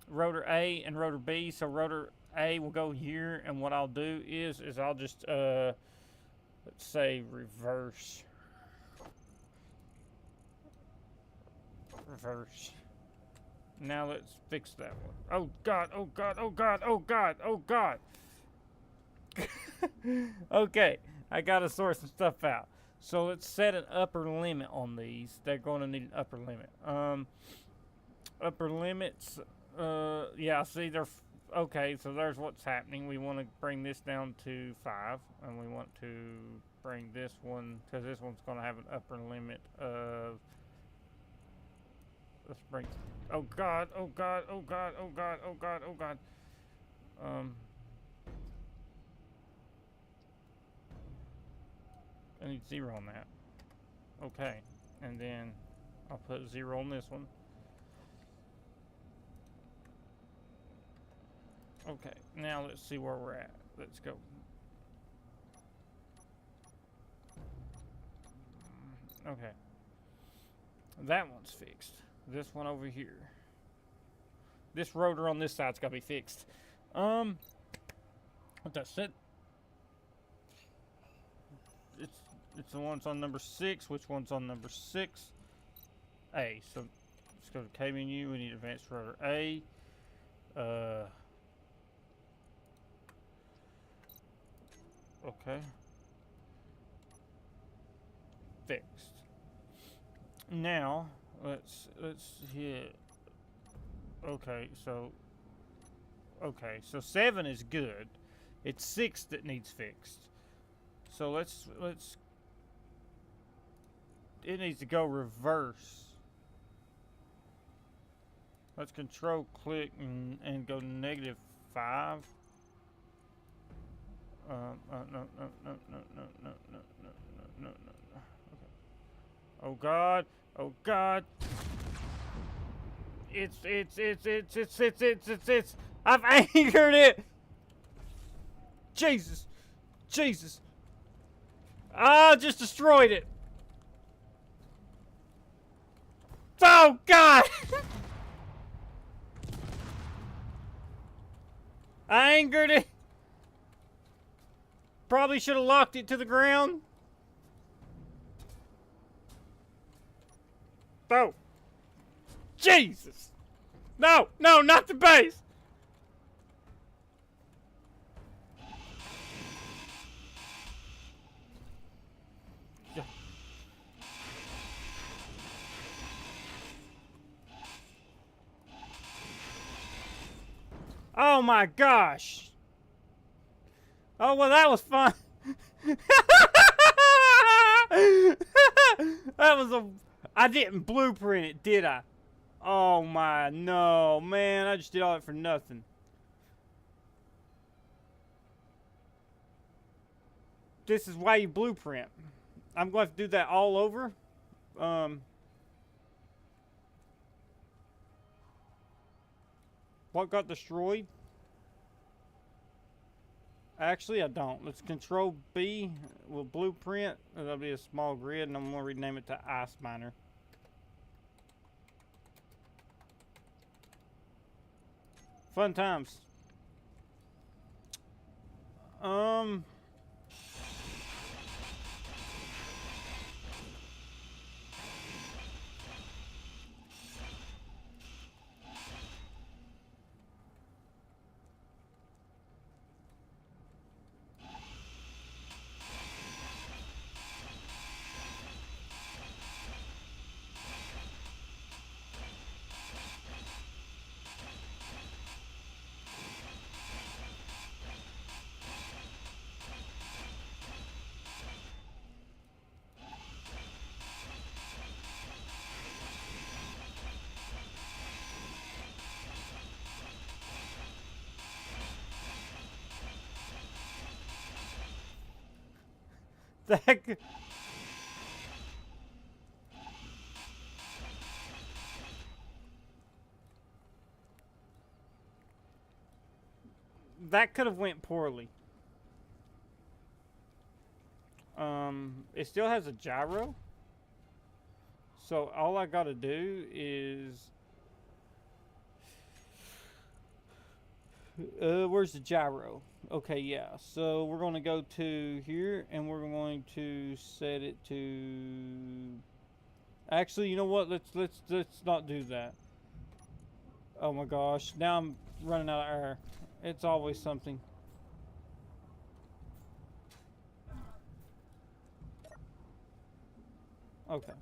rotor A and rotor B. So rotor A will go here, and what I'll do is I'll just let's say reverse. Now let's fix that one. Oh God, oh God, oh God, oh God, oh God. Okay, I gotta sort some stuff out. So let's set an upper limit on these. They're going to need an upper limit. Upper limits, yeah, see, they're, okay, so there's what's happening. We want to bring this down to 5, and we want to bring this one, because this one's going to have an upper limit of, let's bring, oh God, oh God, oh God, oh God, oh God, oh God. I need 0 on that. Okay, and then I'll put 0 on this one. Okay, now let's see where we're at. Let's go. Okay. That one's fixed. This one over here. This rotor on this side's gotta be fixed. That's it. It's the one's on number 6. Which one's on number 6? A. So let's go to K menu. We need advanced rotor A. Okay. Fixed. Now let's hit. Okay, so 7 is good. It's 6 that needs fixed. So let's it needs to go reverse. Let's control click and go -5. No. Okay. Oh God. Oh God. It's. I've anchored it. Jesus. I just destroyed it. Oh God. I anchored it. Probably should have locked it to the ground. Oh. Jesus. No, not the base. Oh my gosh. Oh, well, that was fun. That was a... I didn't blueprint it, did I? Oh my, no, man. I just did all that for nothing. This is why you blueprint. I'm going to have to do that all over. What got destroyed? Actually, I don't. Let's Control B. We'll blueprint. That'll be a small grid, and I'm going to rename it to Ice Miner. Fun times. That could have went poorly. It still has a gyro. So all I gotta do is... where's the gyro? Okay, yeah. So we're going to go to here, and we're going to set it to... Actually, you know what? Let's not do that. Oh my gosh! Now I'm running out of air. It's always something. Okay.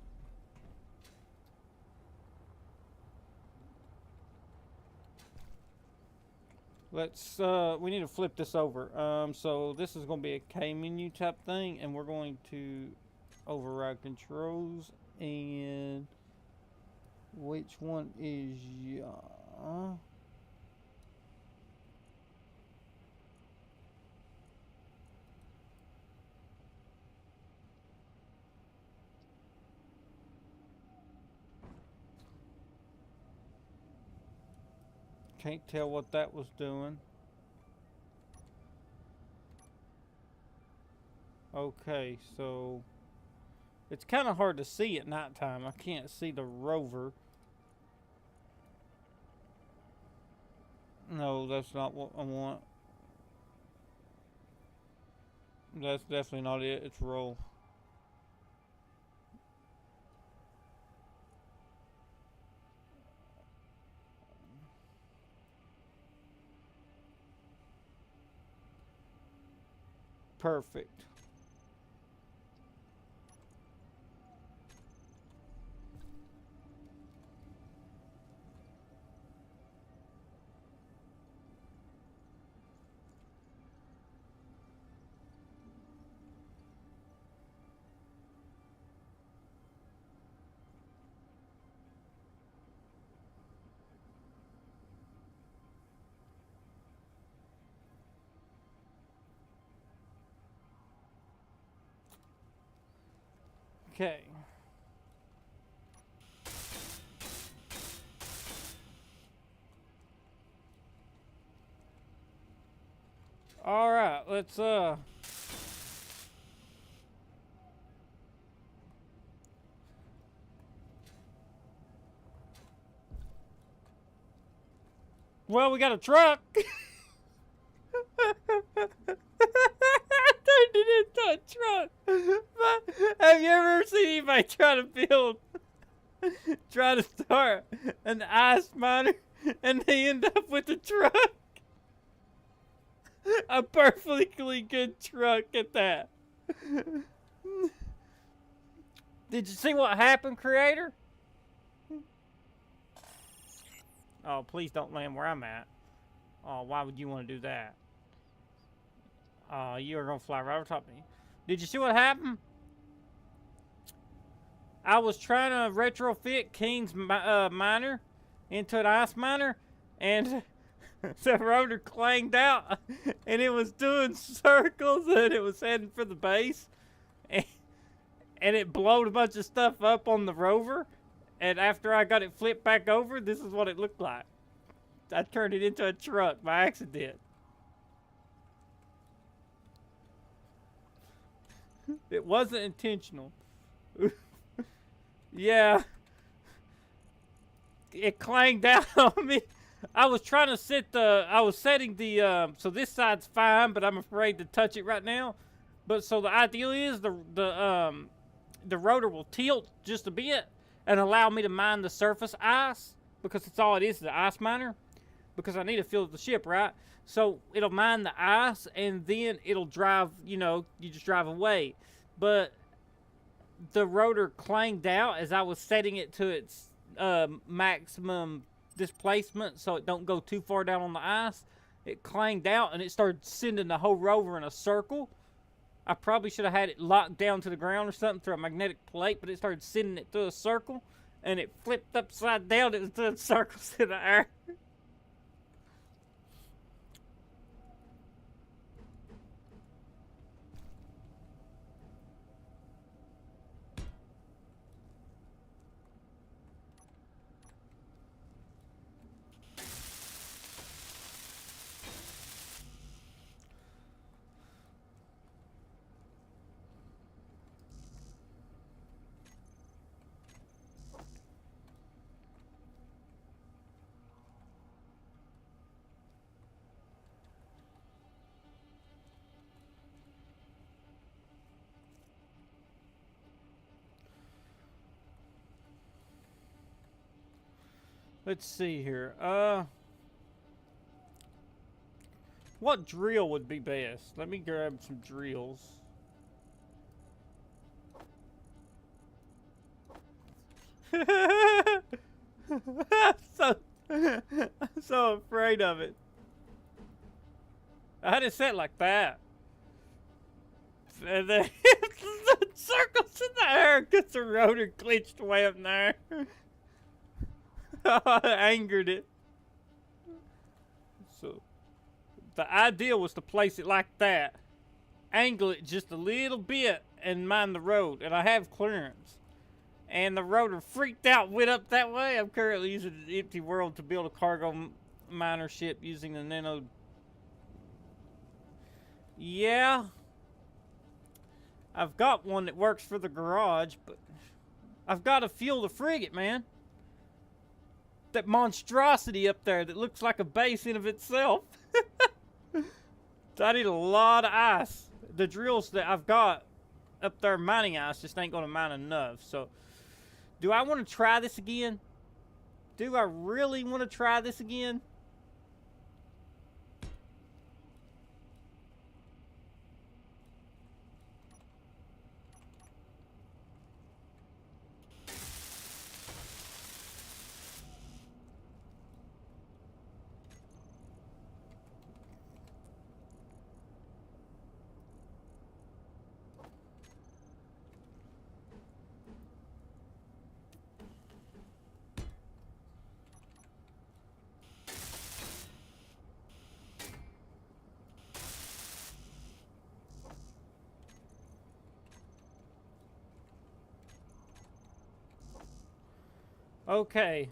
Let's, we need to flip this over. So this is going to be a K menu type thing, and we're going to override controls, and which one is, can't tell what that was doing. Okay, so it's kind of hard to see at nighttime. I can't see the rover. No, that's not what I want. That's definitely not it. It's roll. Perfect. Okay. All right, let's well, we got a truck. Turned it into a truck. Have you ever seen anybody try to start an ice miner and they end up with a truck? A perfectly good truck at that. Did you see what happened, creator? Oh, please don't land where I'm at. Oh, why would you want to do that? You are gonna fly right over top of me. Did you see what happened? I was trying to retrofit King's miner into an ice miner, and the rotor clanged out, and it was doing circles, and it was heading for the base, and it blowed a bunch of stuff up on the rover. And after I got it flipped back over, this is what it looked like. I turned it into a truck by accident. It wasn't intentional. Yeah. It clanged out on me. I was trying to set I was setting the, so this side's fine, but I'm afraid to touch it right now. But so the ideal is the rotor will tilt just a bit and allow me to mine the surface ice, because that's all it is, the ice miner. Because I need to fill the ship, right? So it'll mine the ice, and then it'll drive, you know, you just drive away. But the rotor clanged out as I was setting it to its maximum displacement, so it don't go too far down on the ice. It clanged out, and it started sending the whole rover in a circle. I probably should have had it locked down to the ground or something through a magnetic plate, but it started sending it through a circle, and it flipped upside down. It was doing circles in the air. Let's see here. What drill would be best? Let me grab some drills. I'm so afraid of it. I had it set like that. And then the circles in the air because the rotor glitched way up there. I angered it. So the idea was to place it like that, angle it just a little bit, and mine the road. And I have clearance. And the rotor freaked out, went up that way. I'm currently using an empty world to build a cargo miner ship using the nano. Yeah. I've got one that works for the garage, but I've got to fuel the frigate, man. That monstrosity up there that looks like a base in of itself. I need a lot of ice. The drills that I've got up there mining ice just ain't gonna mine enough. So, do I want to try this again? Do I really want to try this again? Okay.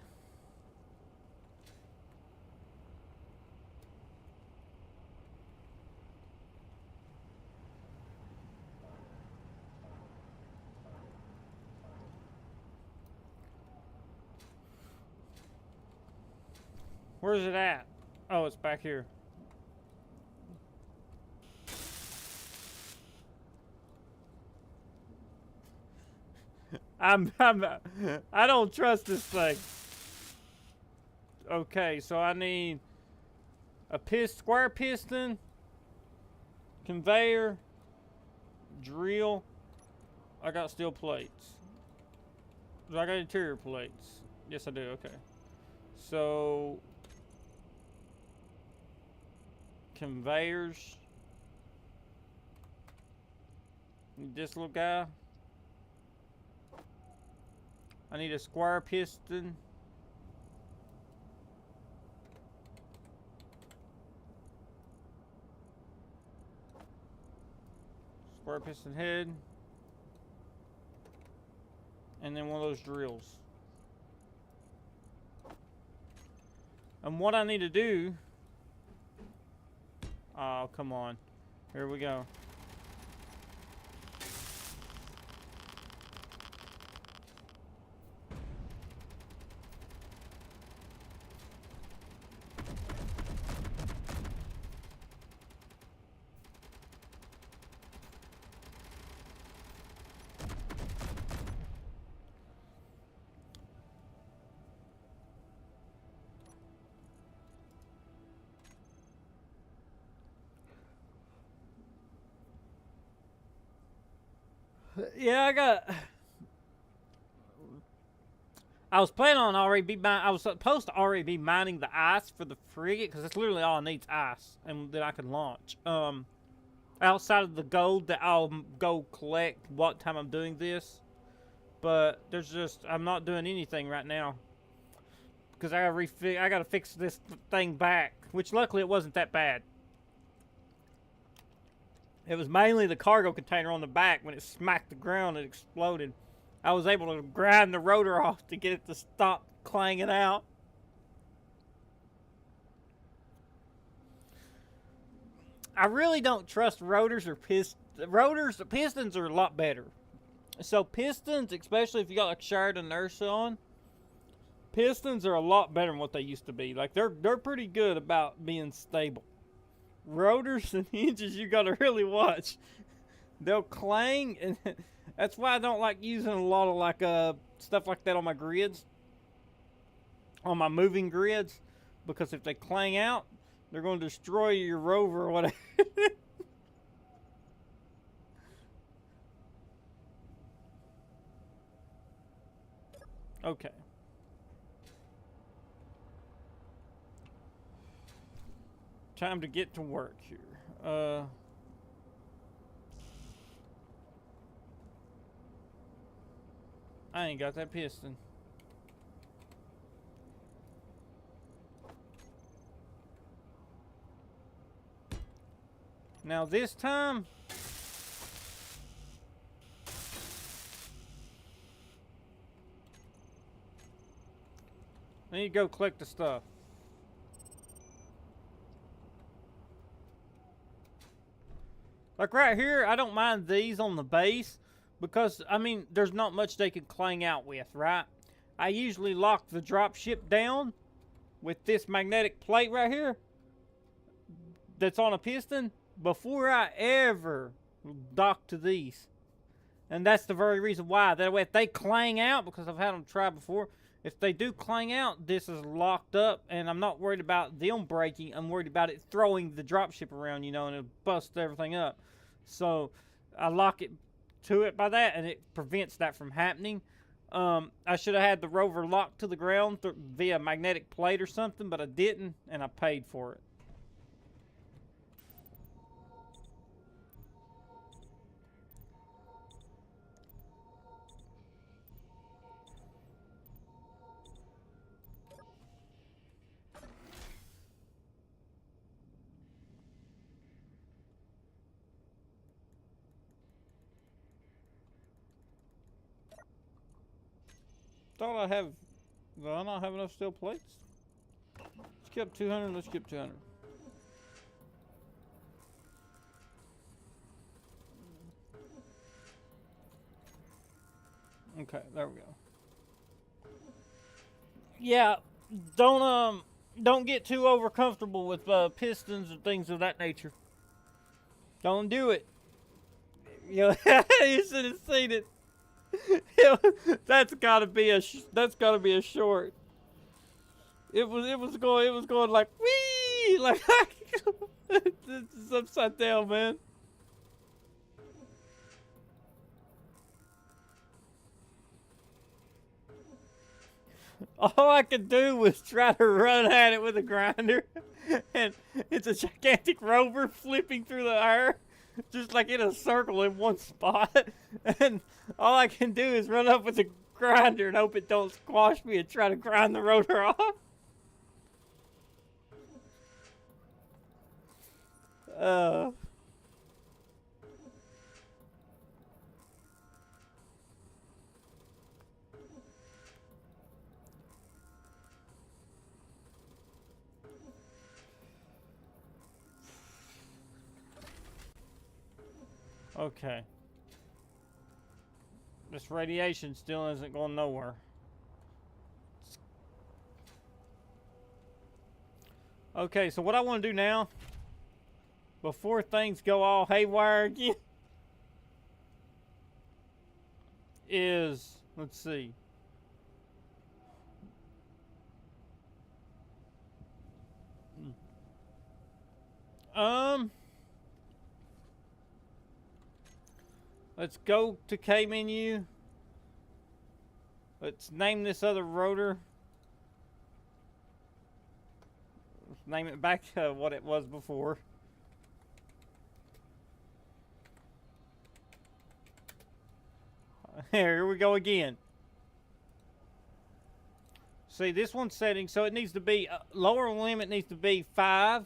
Where's it at? Oh, it's back here. I don't trust this thing. Okay, so I need a square piston, conveyor, drill. I got steel plates. Do I got interior plates? Yes, I do. Okay. So conveyors. This little guy. I need a square piston. Square piston head. And then one of those drills. And what I need to do... Oh, come on. Here we go. Yeah, I was planning on I was supposed to already be mining the ice for the frigate, because that's literally all it needs, ice, and then I can launch. Outside of the gold that I'll go collect what time I'm doing this. But I'm not doing anything right now. Because I gotta fix this thing back, which luckily it wasn't that bad. It was mainly the cargo container on the back. When it smacked the ground, it exploded. I was able to grind the rotor off to get it to stop clanging out. I really don't trust rotors or pistons. Pistons are a lot better. So pistons, especially if you got like shared inertia on, pistons are a lot better than what they used to be. Like they're pretty good about being stable. Rotors and hinges, you gotta really watch. They'll clang, and that's why I don't like using a lot of like stuff like that on my grids, on my moving grids, because if they clang out, they're going to destroy your rover or whatever. Okay. Time to get to work here. I ain't got that piston. Now this time, I need to go collect the stuff. Like right here, I don't mind these on the base because, I mean, there's not much they can clang out with, right? I usually lock the drop ship down with this magnetic plate right here that's on a piston before I ever dock to these. And that's the very reason why. That way, if they clang out, because I've had them try before, if they do clang out, this is locked up, and I'm not worried about them breaking. I'm worried about it throwing the dropship around, you know, and it'll bust everything up. So I lock it to it by that, and it prevents that from happening. I should have had the rover locked to the ground via magnetic plate or something, but I didn't, and I paid for it. Thought I have. Do I not have enough steel plates? Let's get up 200. Let's get 200. Okay, there we go. Yeah, don't get too over comfortable with pistons and things of that nature. Don't do it. You know, you should have seen it. That's gotta be a short. It was going like wee, like it's upside down, man. all I could do was try to run at it with a grinder, and it's a gigantic rover flipping through the air, just like in a circle in one spot. And all I can do is run up with a grinder and hope it don't squash me and try to grind the rotor off. Uh, okay. This radiation still isn't going nowhere. Okay, so what I want to do now, before things go all haywire again, is, let's see. Let's go to K menu. Let's name this other rotor. Let's name it back to what it was before. Here we go again. See, this one's setting, so it needs to be, lower limit needs to be 5.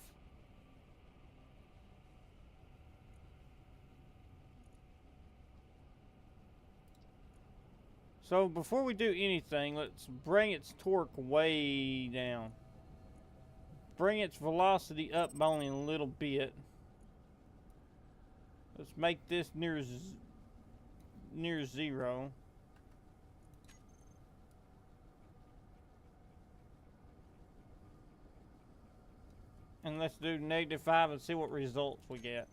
So before we do anything, let's bring its torque way down. Bring its velocity up by only a little bit. Let's make this near 0. And let's do -5 and see what results we get.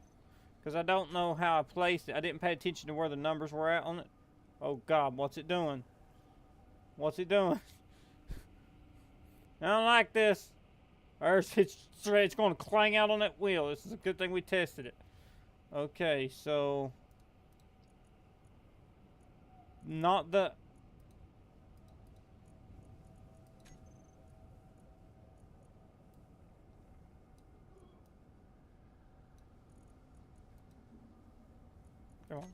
Because I don't know how I placed it. I didn't pay attention to where the numbers were at on it. Oh God, what's it doing? What's it doing? I don't like this. Or it's going to clang out on that wheel. This is a good thing we tested it. Okay, so not the... Come on.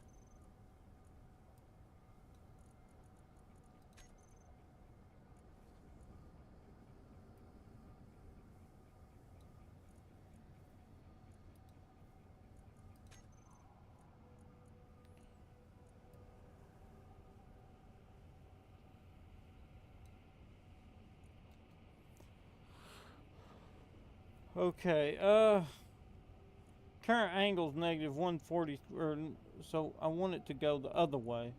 Okay, current angle's -140, so I want it to go the other way.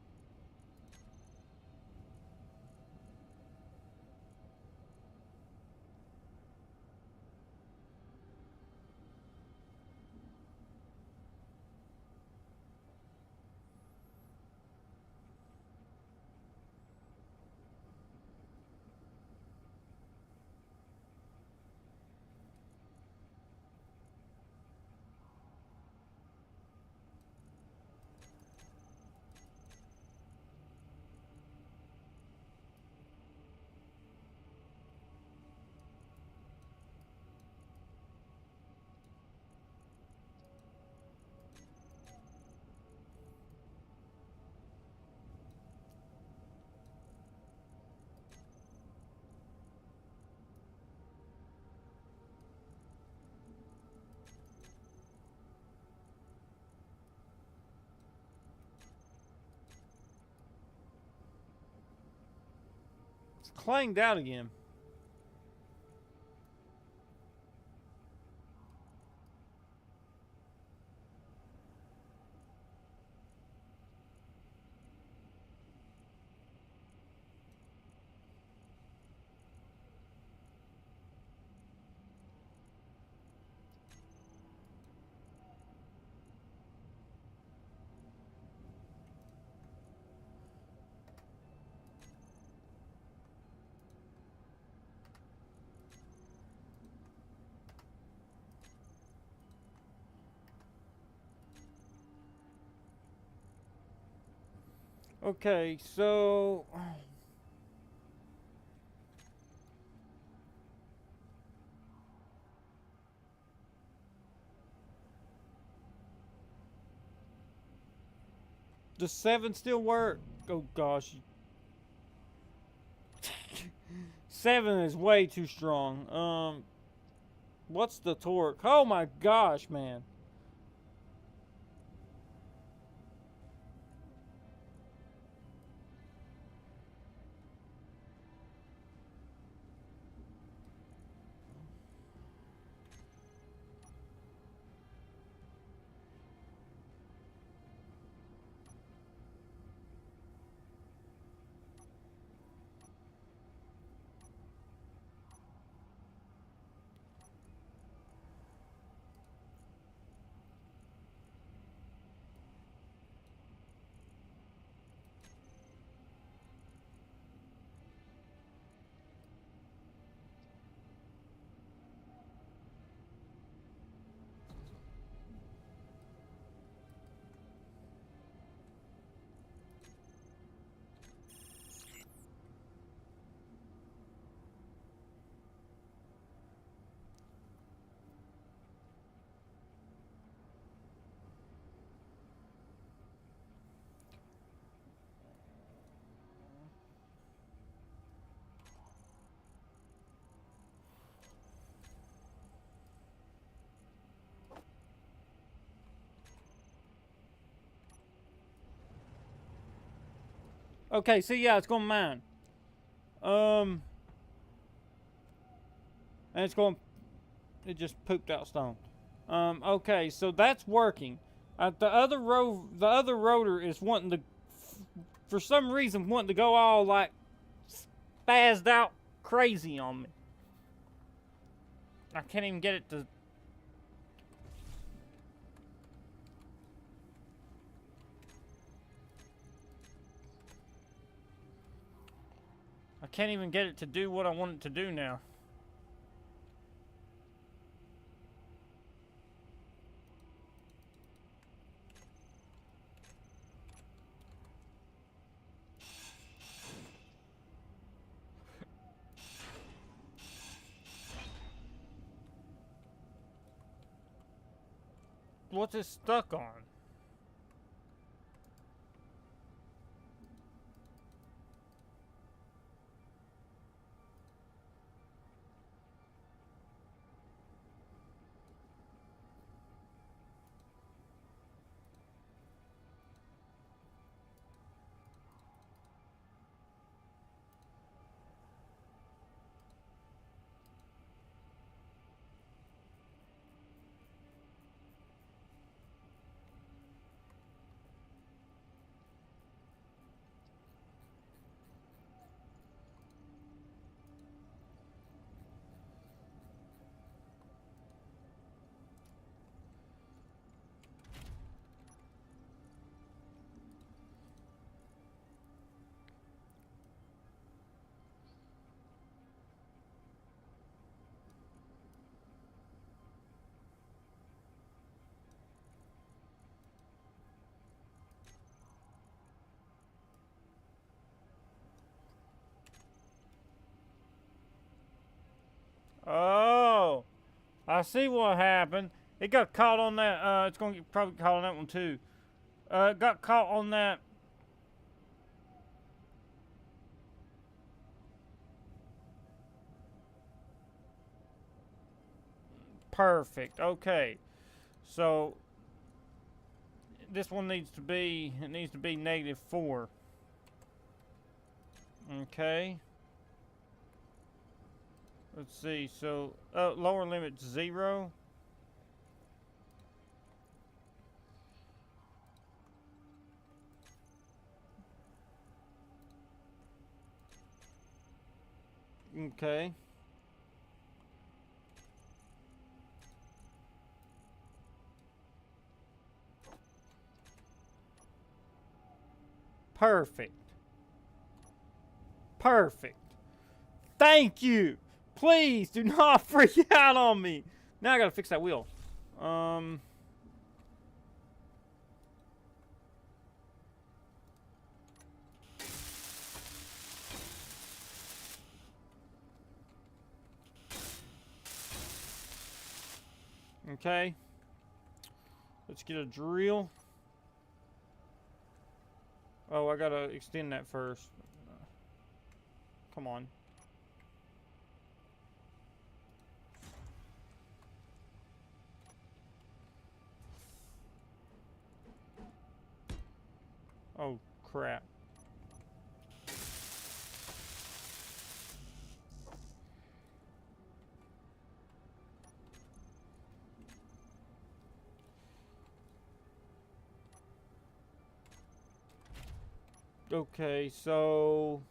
It's clanged out again. Okay, so Does 7 still work? Oh gosh. 7 is way too strong. What's the torque? Oh my gosh, man. Okay, so yeah, it's going mine. And it's going. It just pooped out stone. Okay, so that's working. The other rotor is wanting to, for some reason, wanting to go all like spazzed out crazy on me. I can't even get it to. I can't even get it to do what I want it to do now. What's it stuck on? Oh, I see what happened. It got caught on that. It's going to get probably caught on that one too. It got caught on that. Perfect. Okay. So this one needs to be, it needs to be -4. Okay. Let's see. So lower limit 0. Okay. Perfect. Perfect. Thank you. Please do not freak out on me. Now I gotta fix that wheel. Okay. Let's get a drill. Oh, I gotta extend that first. Come on. Oh, crap. Okay, so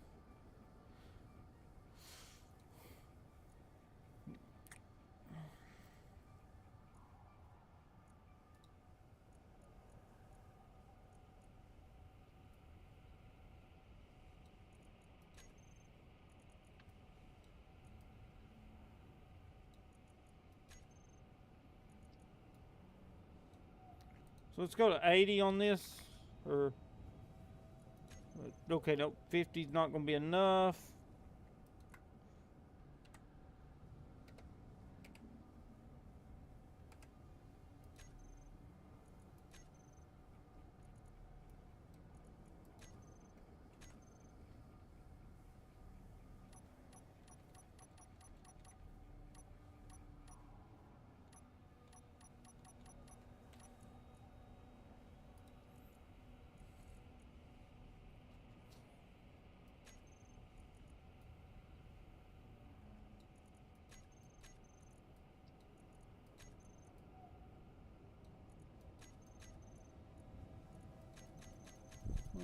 let's go to 80 on this, or okay, no, 50's not gonna be enough.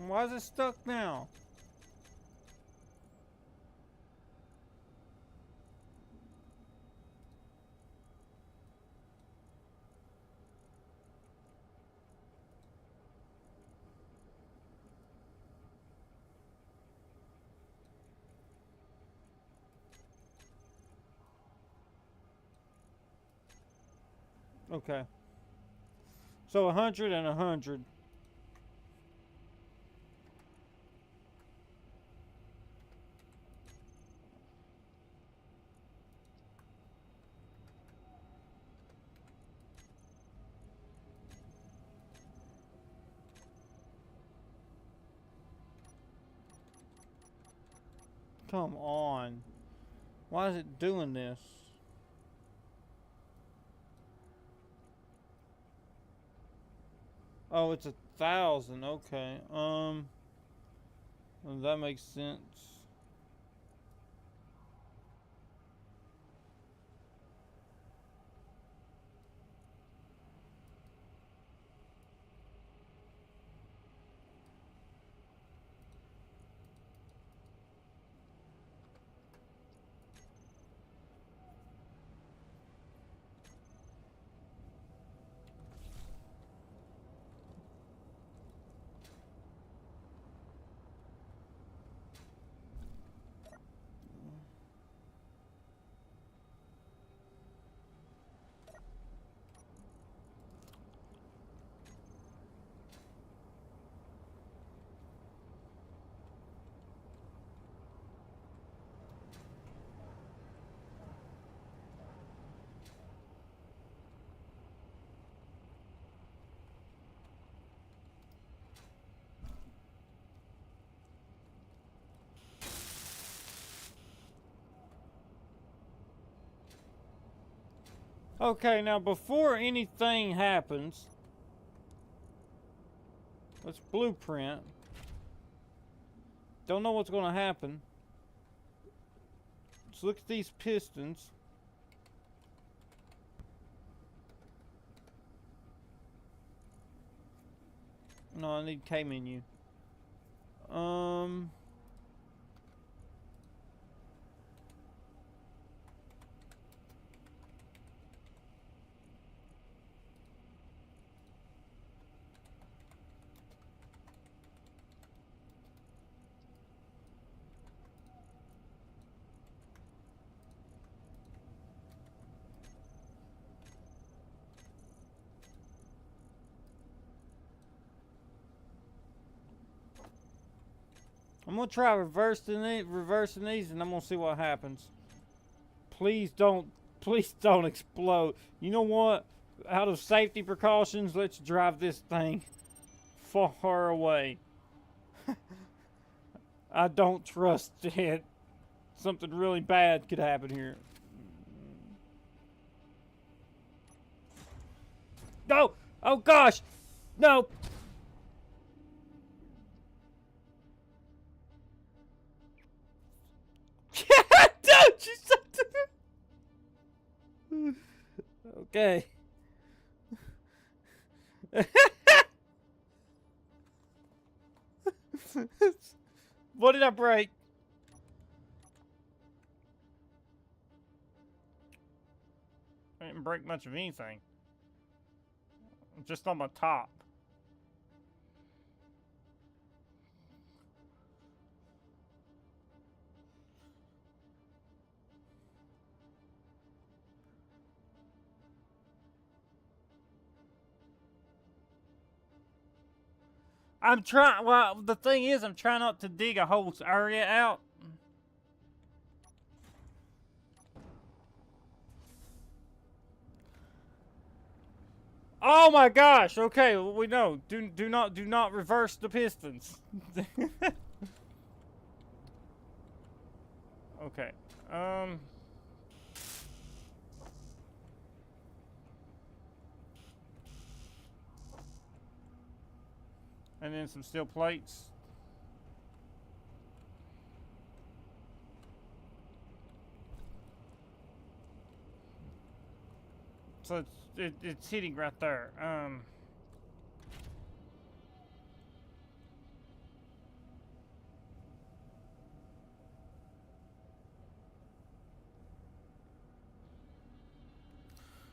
Why is it stuck now? Okay. So 100 and 100. Come on. Why is it doing this? Oh, it's 1,000. Okay. Well, that makes sense. Okay, now before anything happens, let's blueprint. Don't know what's going to happen. Let's look at these pistons. No, I need K menu. I'm gonna try reversing these, and I'm gonna see what happens. Please don't explode. You know what? Out of safety precautions, let's drive this thing far away. I don't trust it. Something really bad could happen here. No! Oh gosh! No! Don't you Okay. What did I break? I didn't break much of anything. Just on my top. I'm trying. Well, the thing is, I'm trying not to dig a whole area out. Oh my gosh! Okay, we know. Do not reverse the pistons. Okay. And then some steel plates. So it's hitting right there.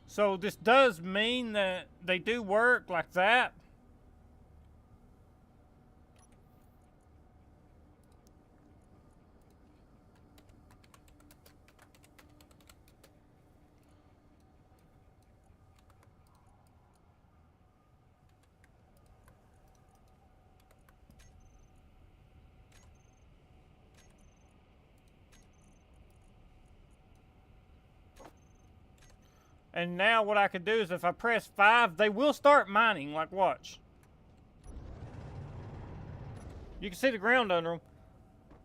So this does mean that they do work like that. And now what I can do is if I press 5, they will start mining. Like, watch. You can see the ground under them.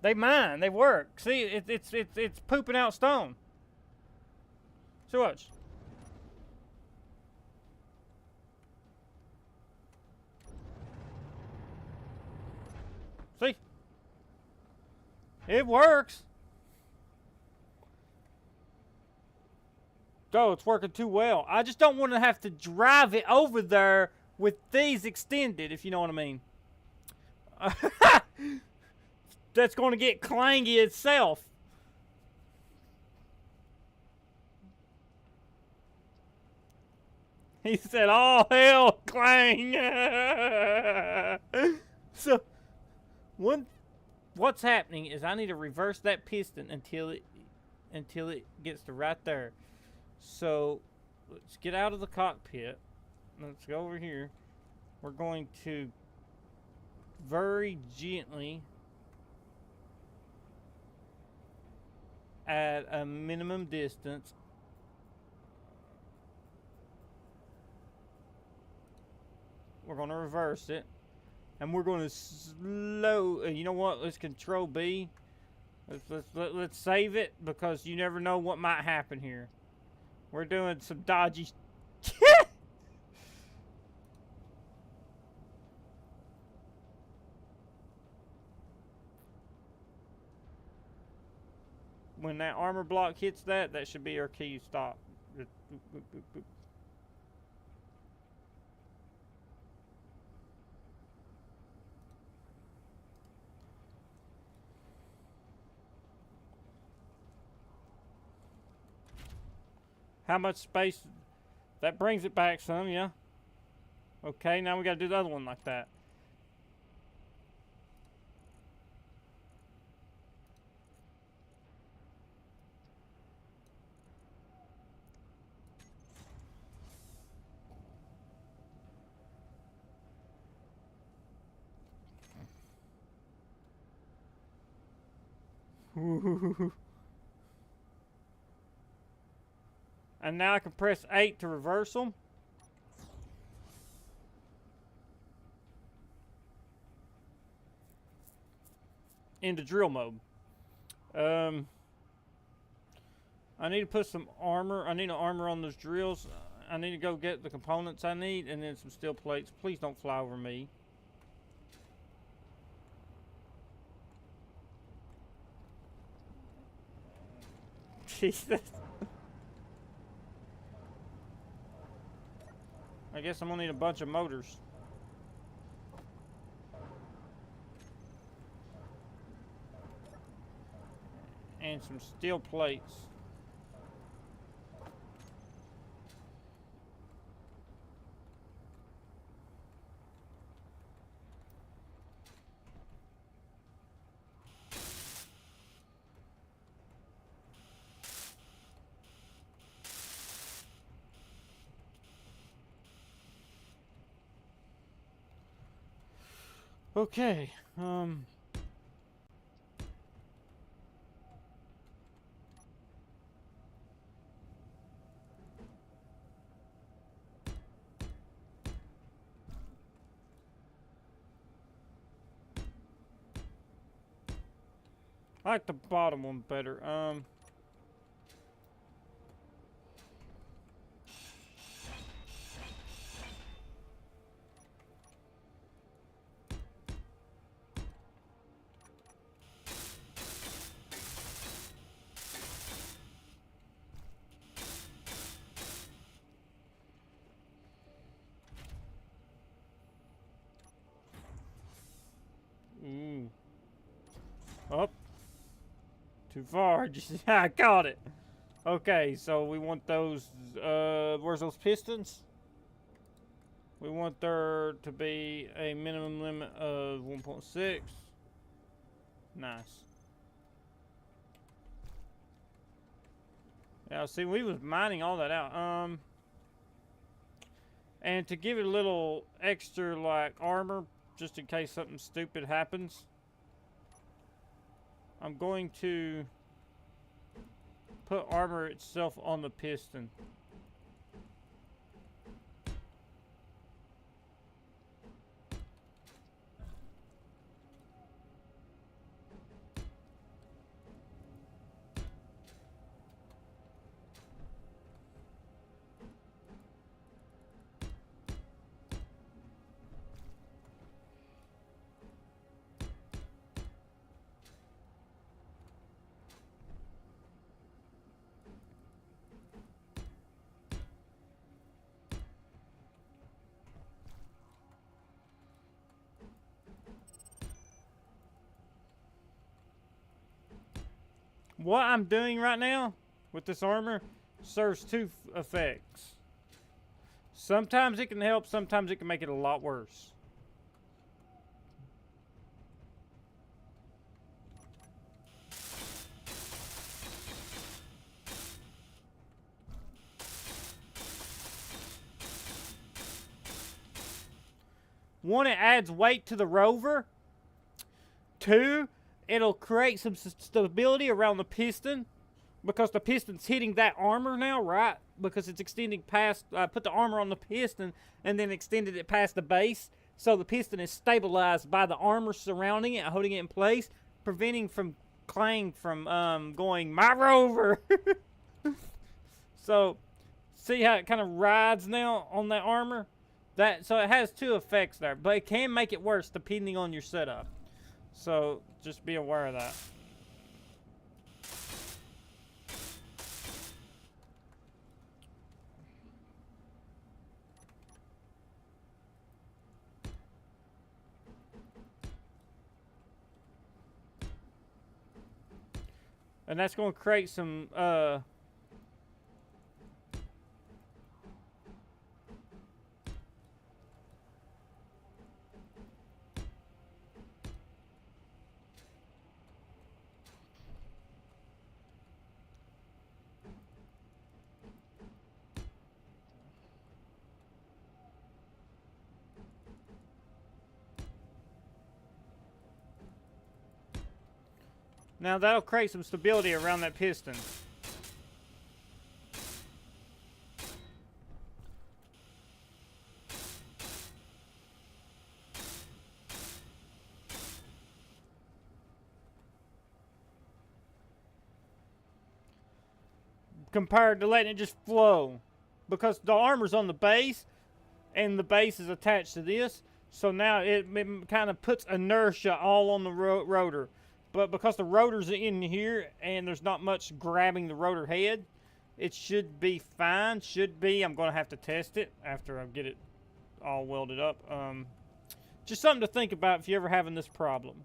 They mine. They work. See, it's pooping out stone. So watch. See? It works. Oh, it's working too well. I just don't want to have to drive it over there with these extended, if you know what I mean. That's going to get clangy itself. He said, "All hell, clang." So, what's happening is I need to reverse that piston until it gets to right there. So, let's get out of the cockpit. Let's go over here. We're going to very gently, at a minimum distance, we're going to reverse it. And we're going to slow, you know what, let's control B. Let's save it because you never know what might happen here. We're doing some dodgy when that armor block hits that should be our key to stop. How much space? That brings it back some, yeah. Okay, now we got to do the other one like that. And now I can press 8 to reverse them. into drill mode. I need to put some armor. I need an armor on those drills. I need to go get the components I need and then some steel plates. Please don't fly over me. Jesus. I guess I'm gonna need a bunch of motors. And some steel plates. Okay, I like the bottom one better. Up. Too far. Just I caught it. Okay, so we want those. Where's those pistons? We want there to be a minimum limit of 1.6. Nice. Yeah, see, we was mining all that out. And to give it a little extra, like, armor, just in case something stupid happens, I'm going to put armor itself on the piston. What I'm doing right now with this armor serves two effects. Sometimes it can help, sometimes it can make it a lot worse. One, it adds weight to the rover. Two, it'll create some stability around the piston because the piston's hitting that armor now, right? Because it's extending past, put the armor on the piston and then extended it past the base. So the piston is stabilized by the armor surrounding it, holding it in place, preventing from Clang from going, my rover. So see how it kind of rides now on that armor? So it has two effects there, but it can make it worse depending on your setup. So just be aware of that. And that's going to create some now that'll create some stability around that piston. compared to letting it just flow. Because the armor's on the base, and the base is attached to this, so now it kind of puts inertia all on the rotor. But because the rotor's in here, and there's not much grabbing the rotor head, it should be fine. Should be. I'm going to have to test it after I get it all welded up. Just something to think about if you're ever having this problem.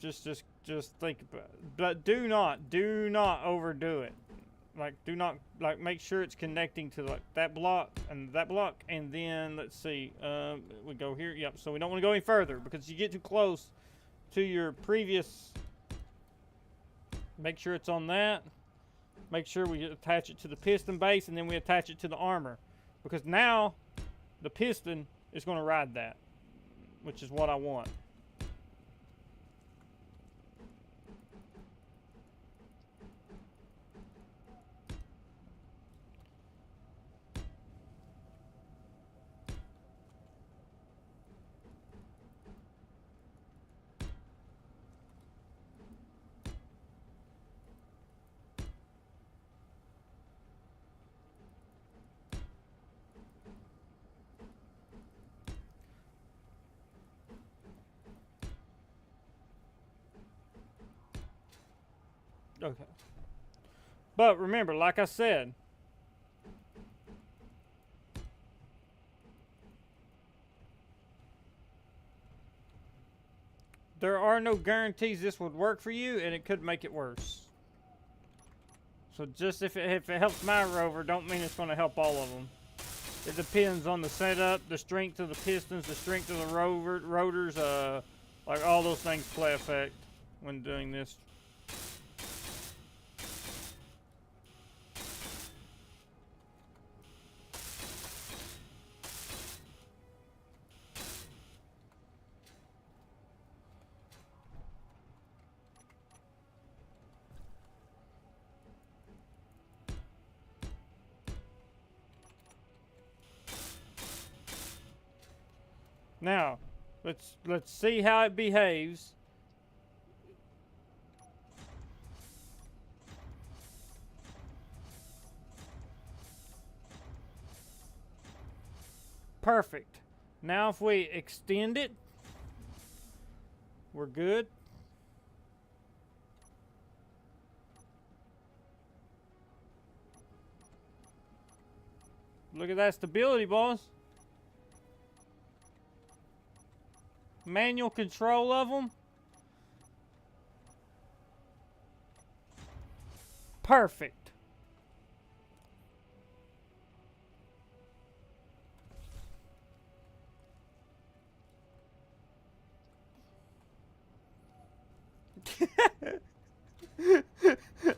Just think about it. But do not overdo it. Like, do not, like, make sure it's connecting to, like, that block, and then, let's see, we go here, yep, so we don't want to go any further, because you get too close to your previous, make sure it's on that, make sure we attach it to the piston base, and then we attach it to the armor, because now, the piston is going to ride that, which is what I want. Okay. But remember, like I said, there are no guarantees this would work for you, and it could make it worse. So just if it helps my rover, don't mean it's going to help all of them. It depends on the setup, the strength of the pistons, the strength of the rotors, like all those things play effect when doing this. Now, let's see how it behaves. Perfect. Now if we extend it, we're good. Look at that stability, boss. Manual control of them. Perfect.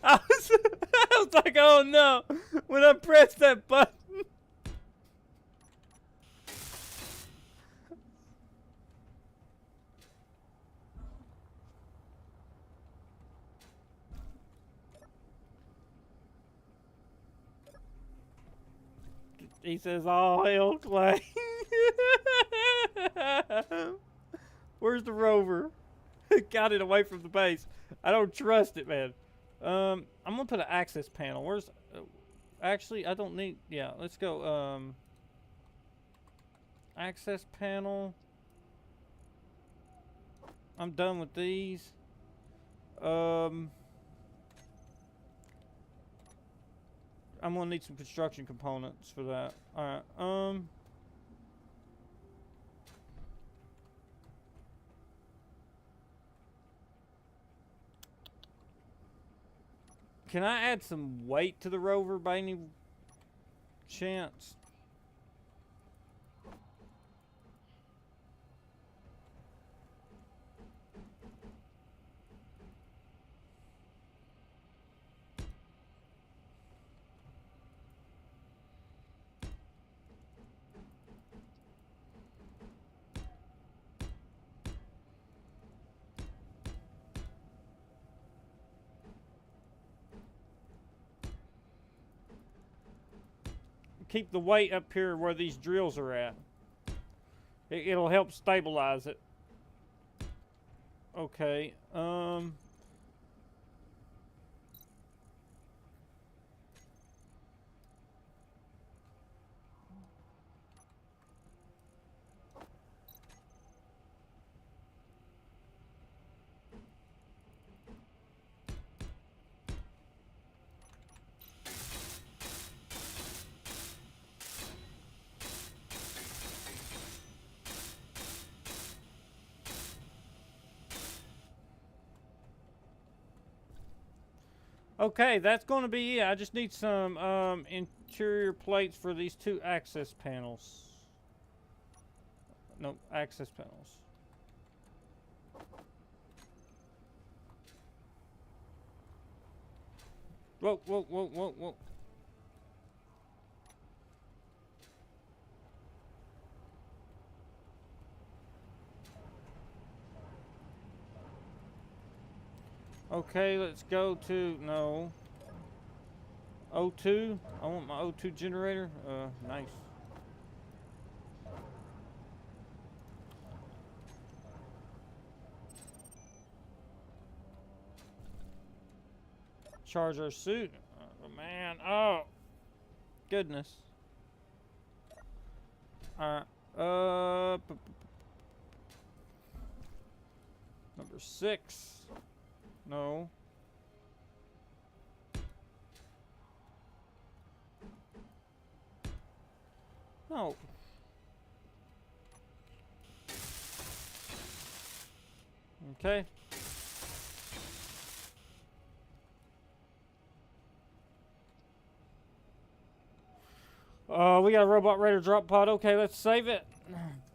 I was like, oh no, when I pressed that button. He says, "Oh, hell, Clay." Where's the rover? Got it away from the base. I don't trust it, man. I'm gonna put an access panel. Where's? Actually, I don't need. Yeah, let's go. Access panel. I'm done with these. I'm gonna need some construction components for that. Alright, can I add some weight to the rover by any chance? Keep the weight up here where these drills are at. It'll help stabilize it. Okay. Okay, that's going to be it. I just need some interior plates for these 2 access panels. No, access panels. Whoa, whoa, whoa, whoa, whoa. Okay, let's go to, no. O2. I want my O2 generator. Nice. Charge our suit. Oh, man. Oh. Goodness. Alright. Number 6. No. No. Okay. We got a robot raider drop pod. Okay, let's save it.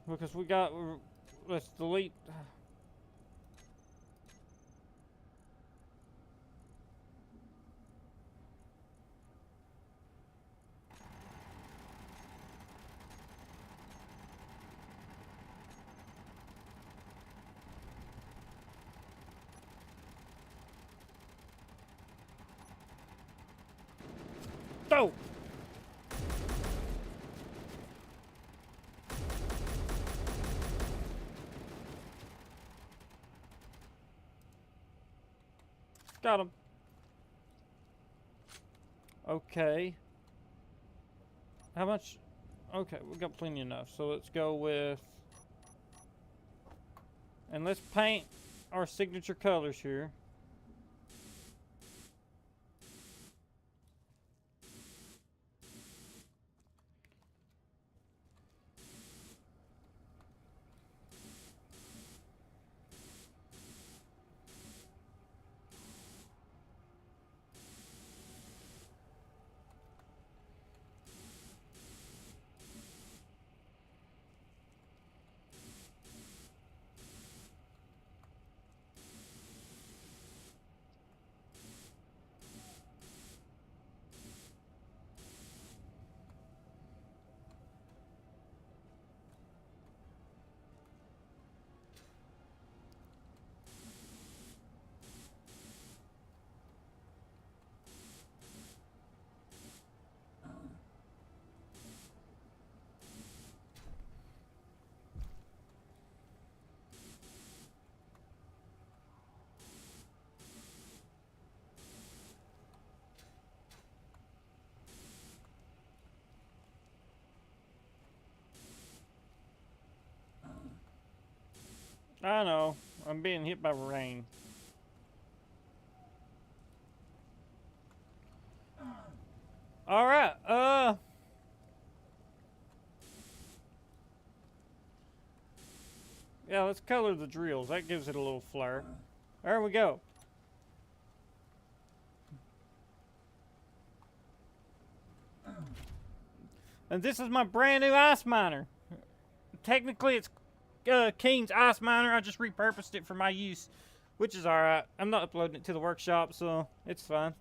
Because we got... Let's delete... Oh! Got him. Okay. How much? Okay, we got plenty enough. So let's go with... And let's paint our signature colors here. I know. I'm being hit by rain. Alright, yeah, let's color the drills. That gives it a little flair. There we go. And this is my brand new ice miner. Technically, it's King's ice miner. I just repurposed it for my use, which is alright. I'm not uploading it to the workshop, so it's fine.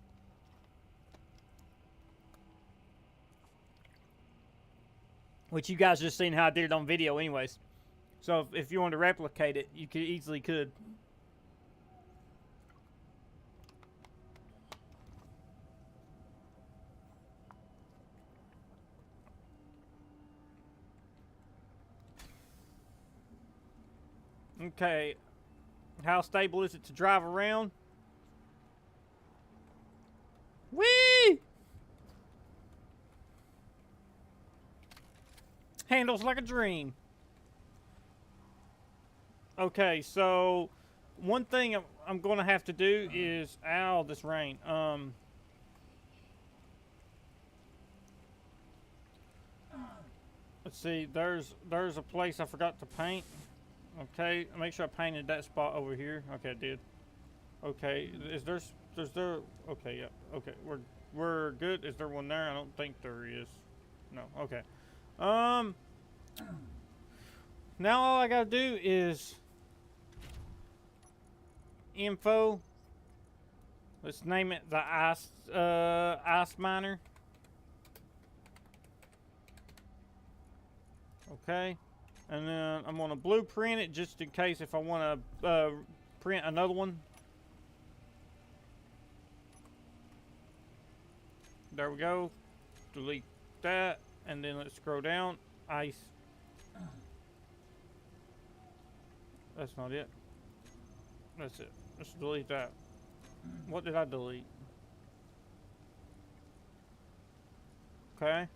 Which you guys just seen how I did it on video anyways. So if you want to replicate it, you could easily could. Okay, how stable is it to drive around? Whee! Handles like a dream. Okay, so one thing I'm going to have to do is, ow, this rain. Let's see. There's a place I forgot to paint. Okay, make sure I painted that spot over here. Okay, I did. Okay, is there Is there? Okay, yeah. Okay, we're good. Is there one there? I don't think there is. No. Okay. Um. Now all I gotta do is info. Let's name it the ice miner. Okay. And then I'm gonna blueprint it just in case if I want to print another one. There we go. Delete that, and then let's scroll down. Ice. That's not it. That's it. Let's delete that. What did I delete? Okay.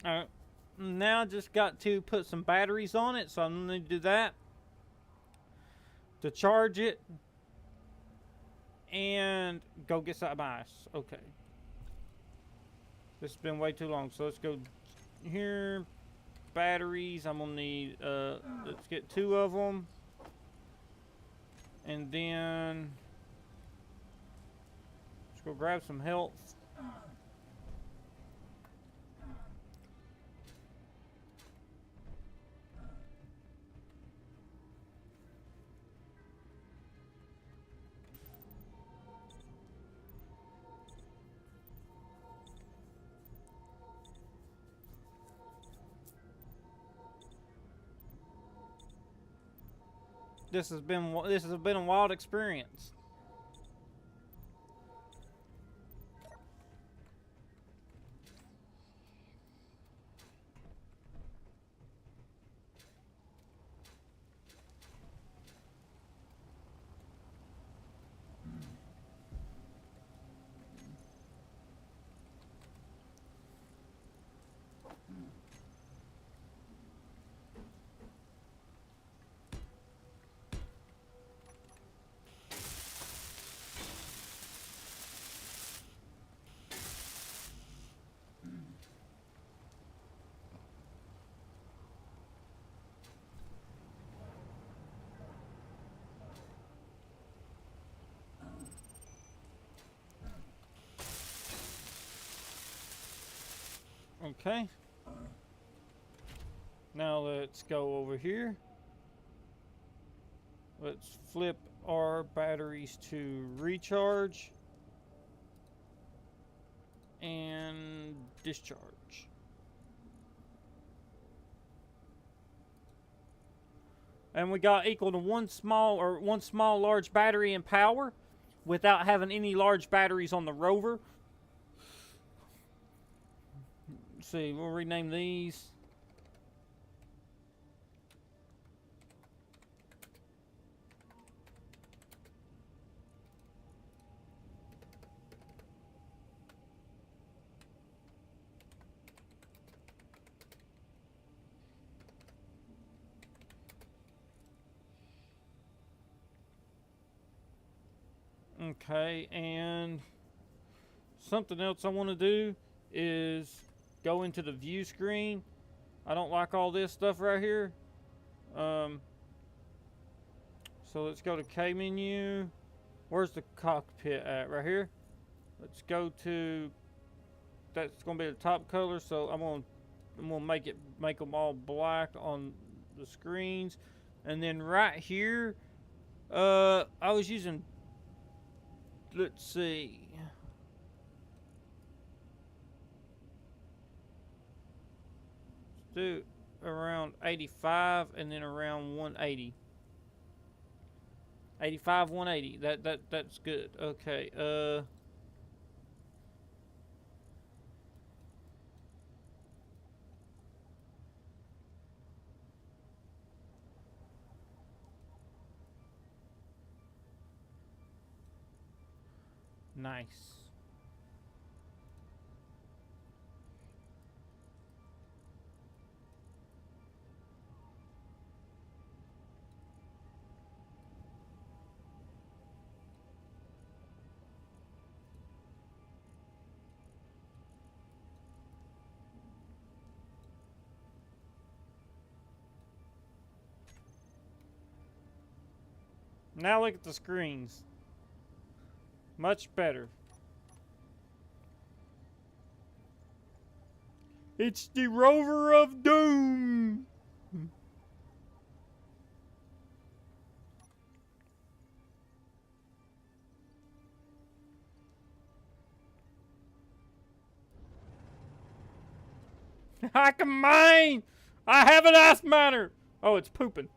Alright. Now just got to put some batteries on it, so I'm going to do that. To charge it. And go get some ice. Okay. This has been way too long, so let's go here. Batteries. I'm going to need, let's get 2 of them. And then let's go grab some health. This has been a wild experience. Okay. Now let's go over here. Let's flip our batteries to recharge and discharge. And we got equal to one small large battery in power without having any large batteries on the rover. Let's see, we'll rename these. Okay, and something else I want to do is go into the view screen. I don't like all this stuff right here. So let's go to K menu. Where's the cockpit at? Right here. Let's go to, that's going to be the top color, so I'm gonna make them all black on the screens. And then right here, I was using, let's see, let's do around 85 and then around 180. 85, 180. That's good. Okay. Nice. Now look at the screens. Much better. It's the Rover of Doom. I can mine. I have an ice miner. Oh, it's pooping.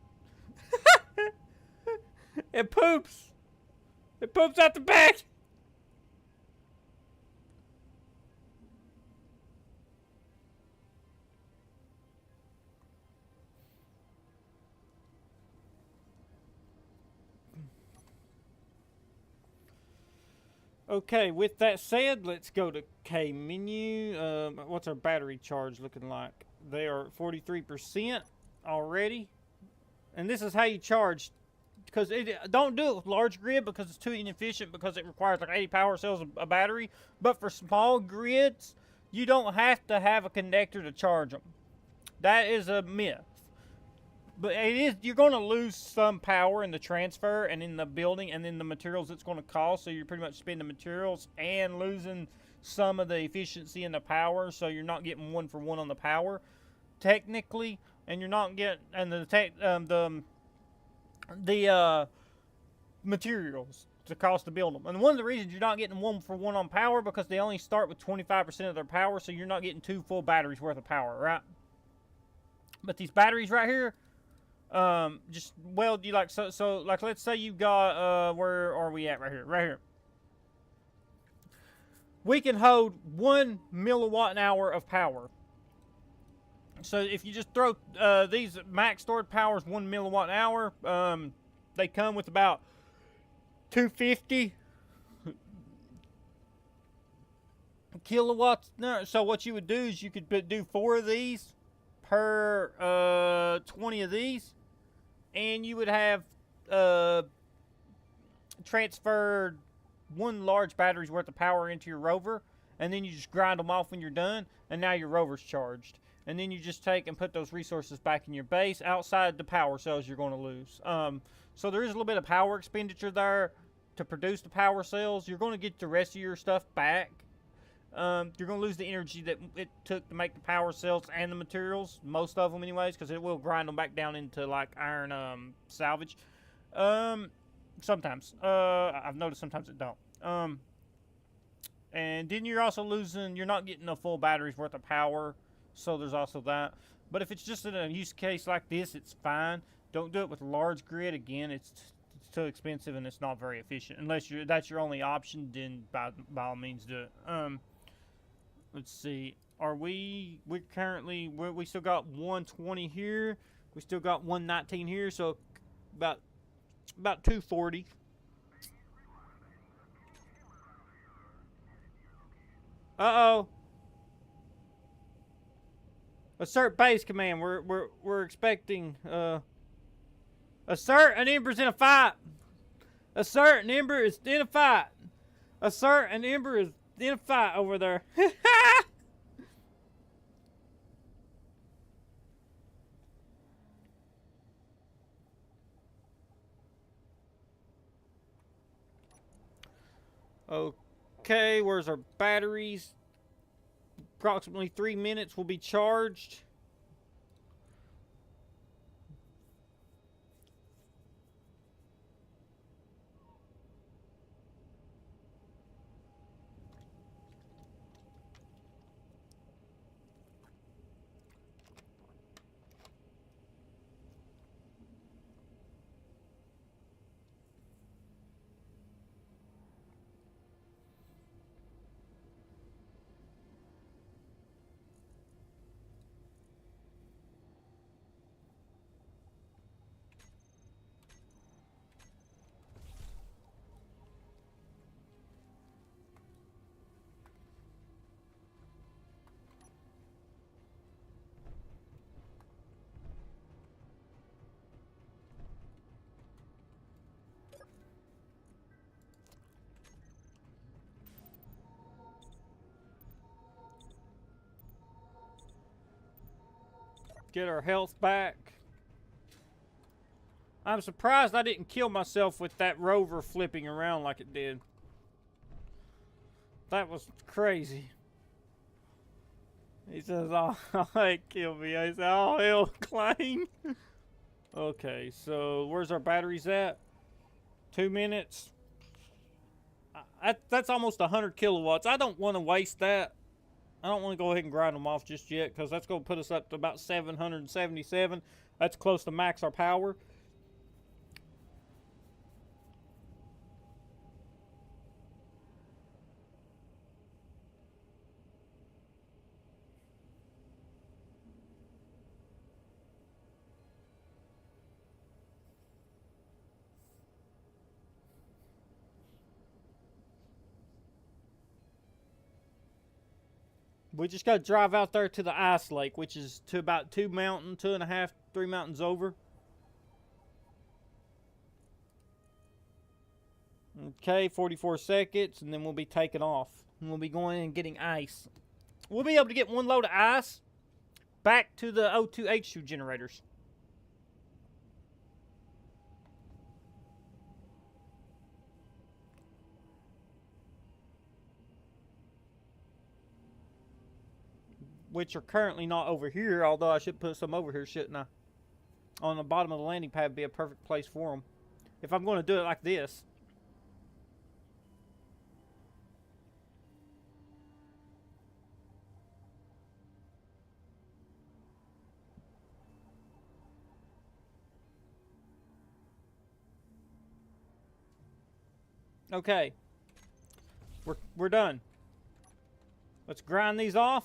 It poops. It poops out the back. Okay, with that said, let's go to K menu. What's our battery charge looking like? They are 43% already. And this is how you charge. Because don't do it with large grid because it's too inefficient because it requires like 80 power cells a battery. But for small grids, you don't have to have a connector to charge them. That is a myth. But it is, you're going to lose some power in the transfer and in the building and in the materials it's going to cost. So you're pretty much spending materials and losing some of the efficiency in the power. So you're not getting 1 for 1 on the power, technically, and you're not getting the materials to cost to build them. And one of the reasons you're not getting 1 for 1 on power because they only start with 25% of their power, so you're not getting 2 full batteries worth of power, right? But these batteries right here. Just weld you like so like let's say you got where are we at right here we can hold 1 milliwatt an hour of power. So if you just throw these max stored power is 1 milliwatt an hour, they come with about 250 kilowatts. No, so what you would do is you could do 4 of these per 20 of these, and you would have transferred 1 large battery's worth of power into your rover, and then you just grind them off when you're done, and now your rover's charged. And then you just take and put those resources back in your base outside the power cells you're going to lose. So there is a little bit of power expenditure there to produce the power cells. You're going to get the rest of your stuff back. You're going to lose the energy that it took to make the power cells and the materials, most of them anyways, because it will grind them back down into like iron salvage. Sometimes. I've noticed sometimes it don't. And then you're also losing, you're not getting a full battery's worth of power, so there's also that. But if it's just in a use case like this, it's fine. Don't do it with large grid. Again, it's too expensive and it's not very efficient. Unless that's your only option, then by all means do it. Let's see. We still got 120 here. We still got 119 here, so about 240. Uh-oh. Assert base command. We're expecting assert an Ember's in a fight. Assert an Ember is in a fight. Assert an Ember is in a fight over there. Okay, where's our batteries? Approximately 3 minutes will be charged. Get our health back. I'm surprised I didn't kill myself with that rover flipping around like it did. That was crazy. He says, oh, it killed me. I said, oh, hell, Clang. Okay, so where's our batteries at? 2 minutes. That's almost 100 kilowatts. I don't want to waste that. I don't want to go ahead and grind them off just yet because that's going to put us up to about 777. That's close to max our power. We just got to drive out there to the ice lake, which is to about 2.5, 3 mountains over. Okay, 44 seconds, and then we'll be taking off. And we'll be going and getting ice. We'll be able to get one load of ice back to the O2H2 generators. Which are currently not over here, although I should put some over here, shouldn't I? On the bottom of the landing pad would be a perfect place for them. If I'm going to do it like this. Okay. We're done. Let's grind these off.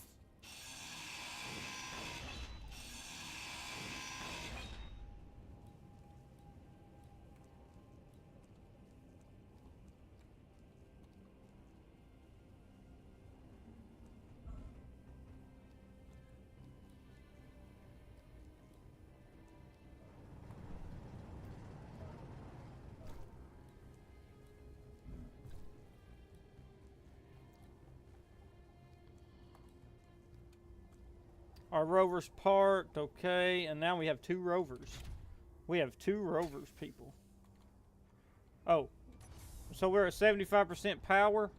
Our rover's parked, okay, and now we have 2 rovers. We have 2 rovers, people. Oh, so we're at 75% power.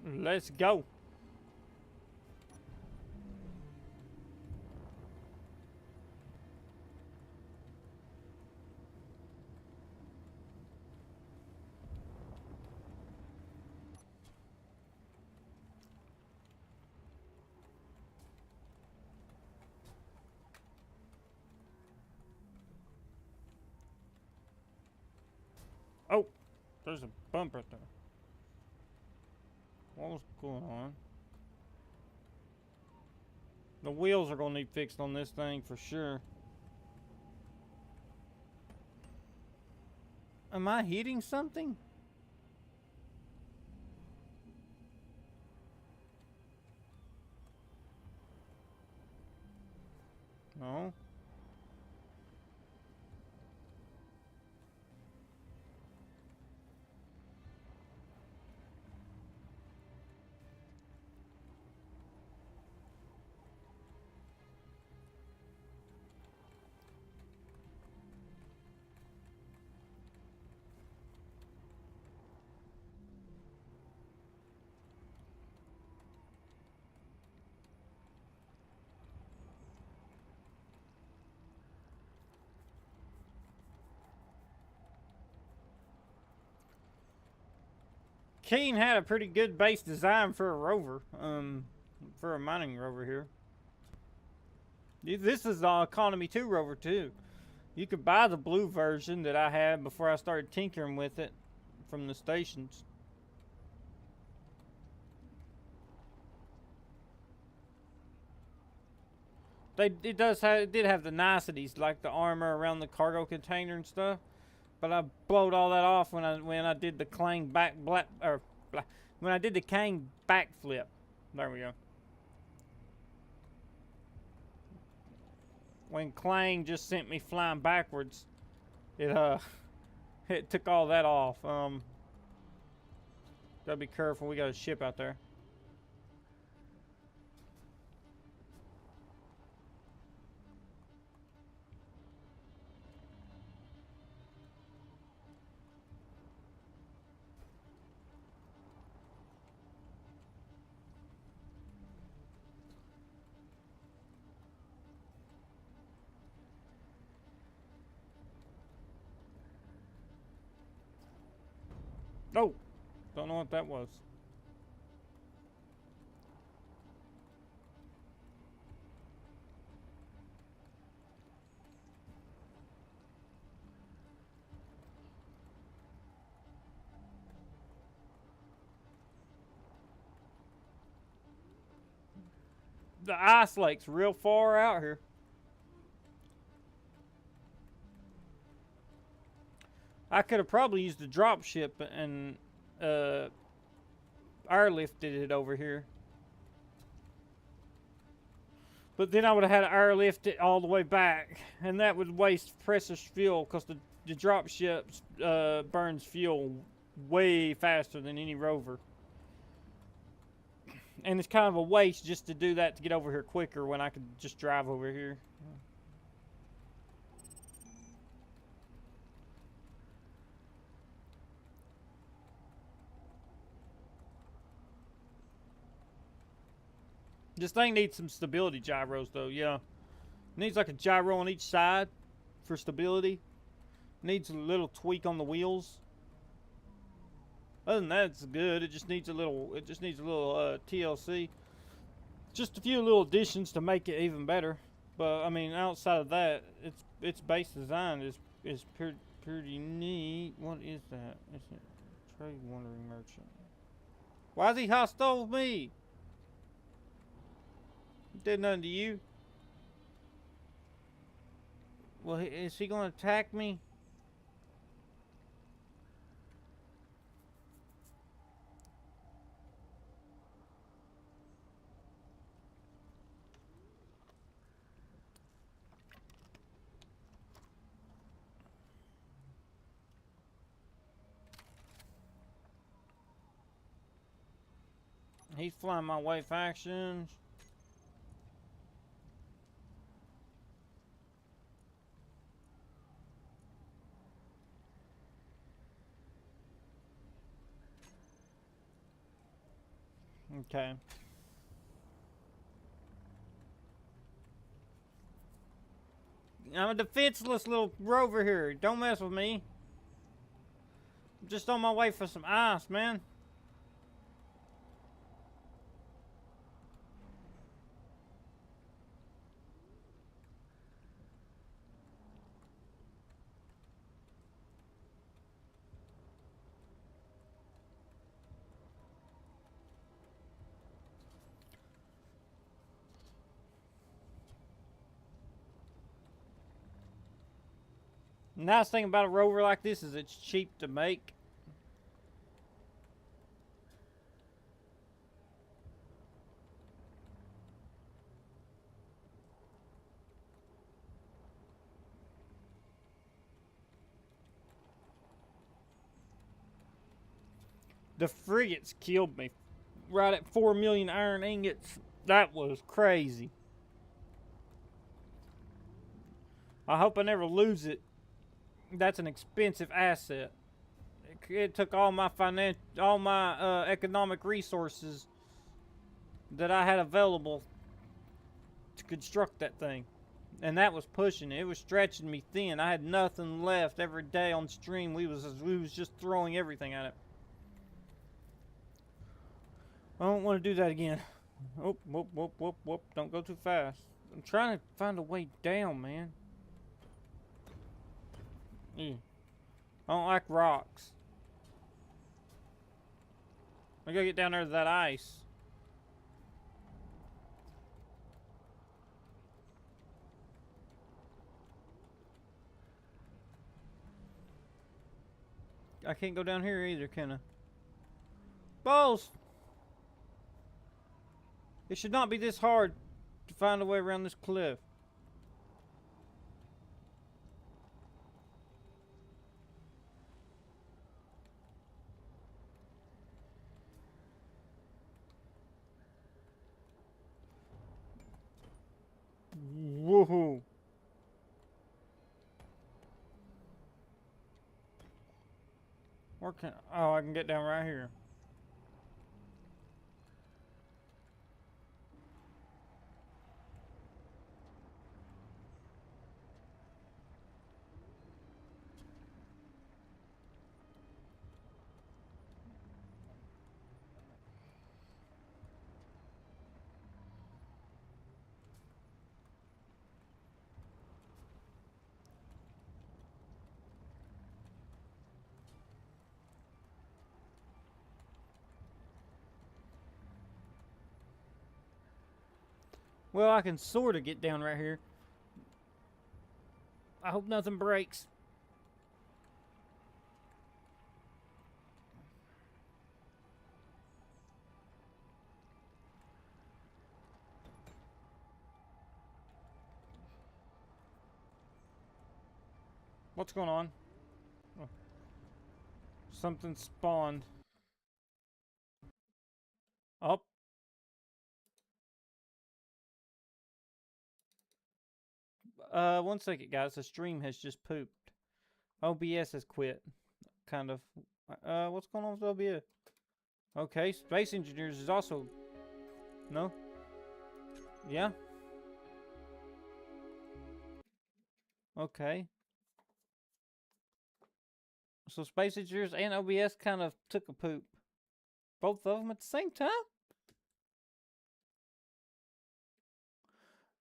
Let's go. Oh, there's a bump right there. What was going on? The wheels are going to need fixed on this thing for sure. Am I hitting something? No. Keen had a pretty good base design for a rover, for a mining rover here. This is the Economy 2 rover too. You could buy the blue version that I had before I started tinkering with it from the stations. It did have the niceties like the armor around the cargo container and stuff. But I blowed all that off when I did the Clang when I did the Kang backflip. There we go. When Clang just sent me flying backwards, it It took all that off. Gotta be careful. We got a ship out there. Oh, don't know what that was. The ice lake's real far out here. I could have probably used the drop ship and airlifted it over here. But then I would have had to airlift it all the way back, and that would waste precious fuel because the drop ship burns fuel way faster than any rover. And it's kind of a waste just to do that to get over here quicker when I could just drive over here. This thing needs some stability gyros though, yeah. Needs like a gyro on each side for stability. Needs a little tweak on the wheels. Other than that, it's good. It just needs a little TLC. Just a few little additions to make it even better. But I mean, outside of that, its base design is pretty neat. What is that? It's a trade wandering merchant. Why is he hostile with me? Did nothing to you. Well, is he gonna attack me? He's flying my way factions. Okay. I'm a defenseless little rover here. Don't mess with me. I'm just on my way for some ice, man. Nice thing about a rover like this is it's cheap to make. The frigates killed me right at 4 million iron ingots. That was crazy. I hope I never lose it. That's an expensive asset. It took all my economic resources that I had available to construct that thing, and that was pushing it. It was stretching me thin. I had nothing left. Every day on stream, we was just throwing everything at it. I don't want to do that again. Oh, whoop, whoop, whoop, whoop! Don't go too fast. I'm trying to find a way down, man. I don't like rocks. I gotta get down there to that ice. I can't go down here either, can I? Balls! It should not be this hard to find a way around this cliff. Where can... Oh, I can get down right here. Well, I can sort of get down right here. I hope nothing breaks. What's going on? Oh. Something spawned. Up. One second, guys. The stream has just pooped. OBS has quit. Kind of. What's going on with OBS? Okay, Space Engineers is also... No? Yeah? Okay. So Space Engineers and OBS kind of took a poop. Both of them at the same time?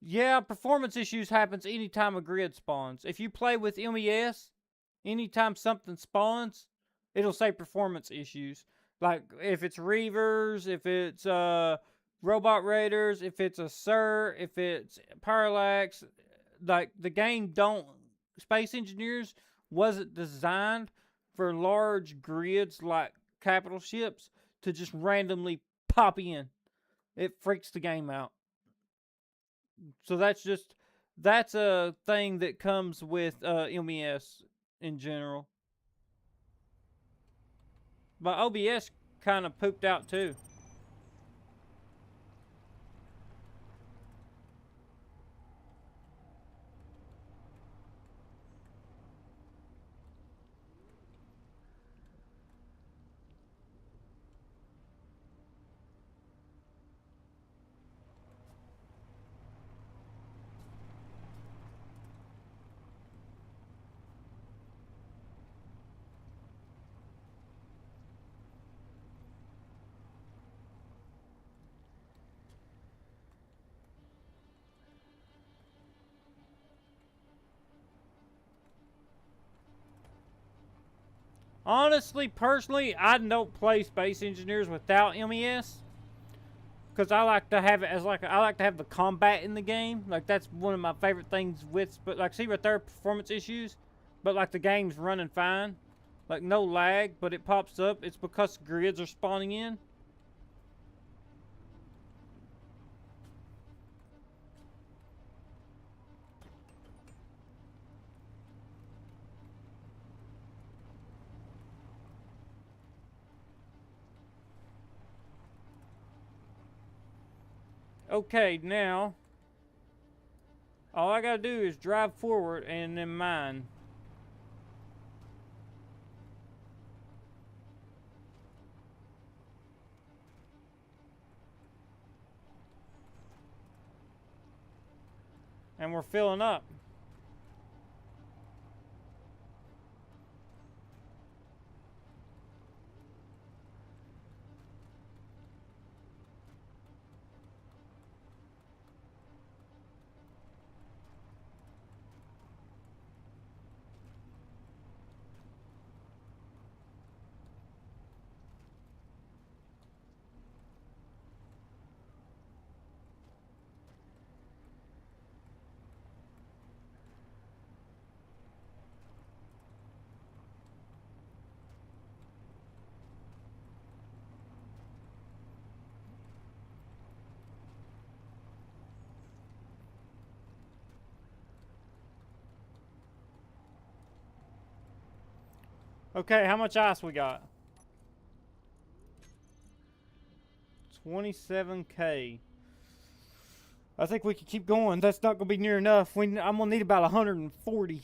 Yeah, performance issues happens anytime a grid spawns. If you play with MES, anytime something spawns, it'll say performance issues. Like if it's Reavers, if it's Robot Raiders, if it's a Sir, if it's Parallax, like the game Space Engineers wasn't designed for large grids like capital ships to just randomly pop in. It freaks the game out. So that's a thing that comes with MES in general. But OBS kind of pooped out too. Honestly, personally, I don't play Space Engineers without MES because I like to have it as I like to have the combat in the game. Like that's one of my favorite things with. But like, see right there, performance issues. But like the game's running fine, like no lag. But it pops up. It's because grids are spawning in. Okay, now, all I gotta do is drive forward and then mine. And we're filling up. Okay, how much ice we got? 27K. I think we can keep going. That's not gonna be near enough. I'm gonna need about 140.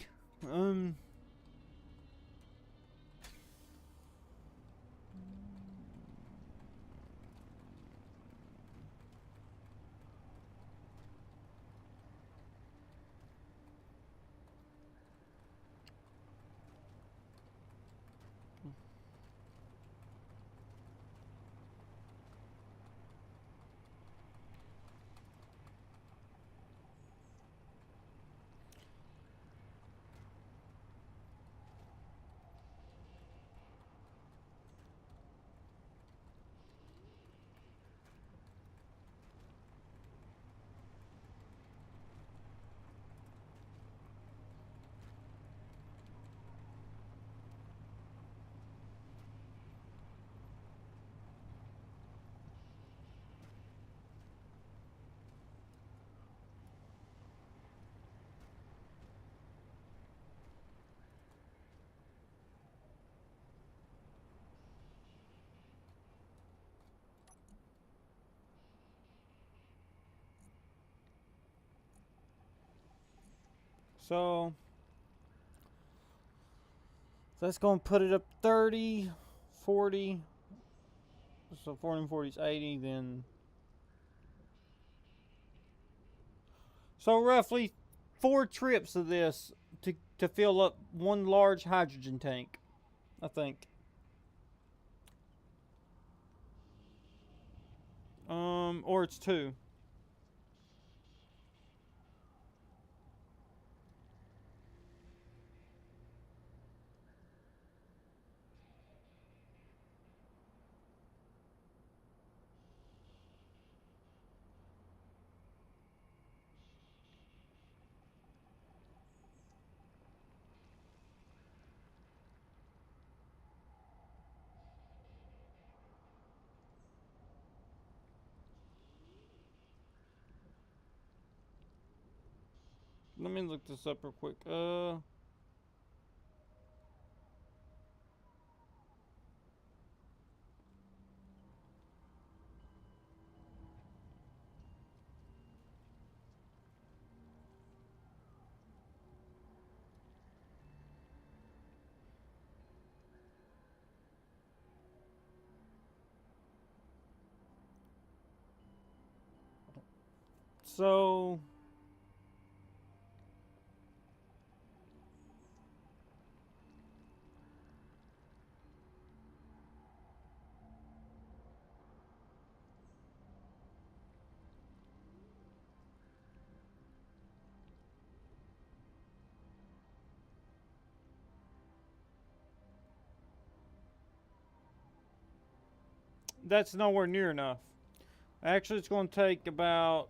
So that's going to put it up 30, 40. So 40 and 40 is 80. Then so roughly 4 trips of this to fill up one large hydrogen tank, I think. Or it's 2. Let me look this up real quick. So that's nowhere near enough. Actually, it's going to take about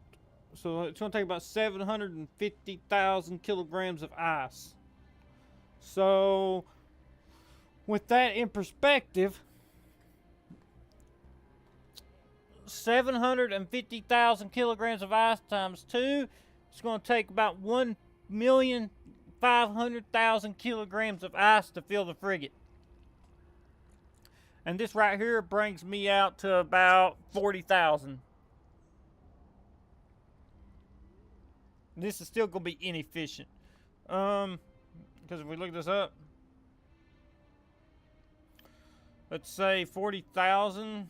750,000 kilograms of ice. So with that in perspective, 750,000 kilograms of ice times 2, it's going to take about 1,500,000 kilograms of ice to fill the frigate. And this right here brings me out to about 40,000. This is still going to be inefficient. Because if we look this up, let's say 40,000.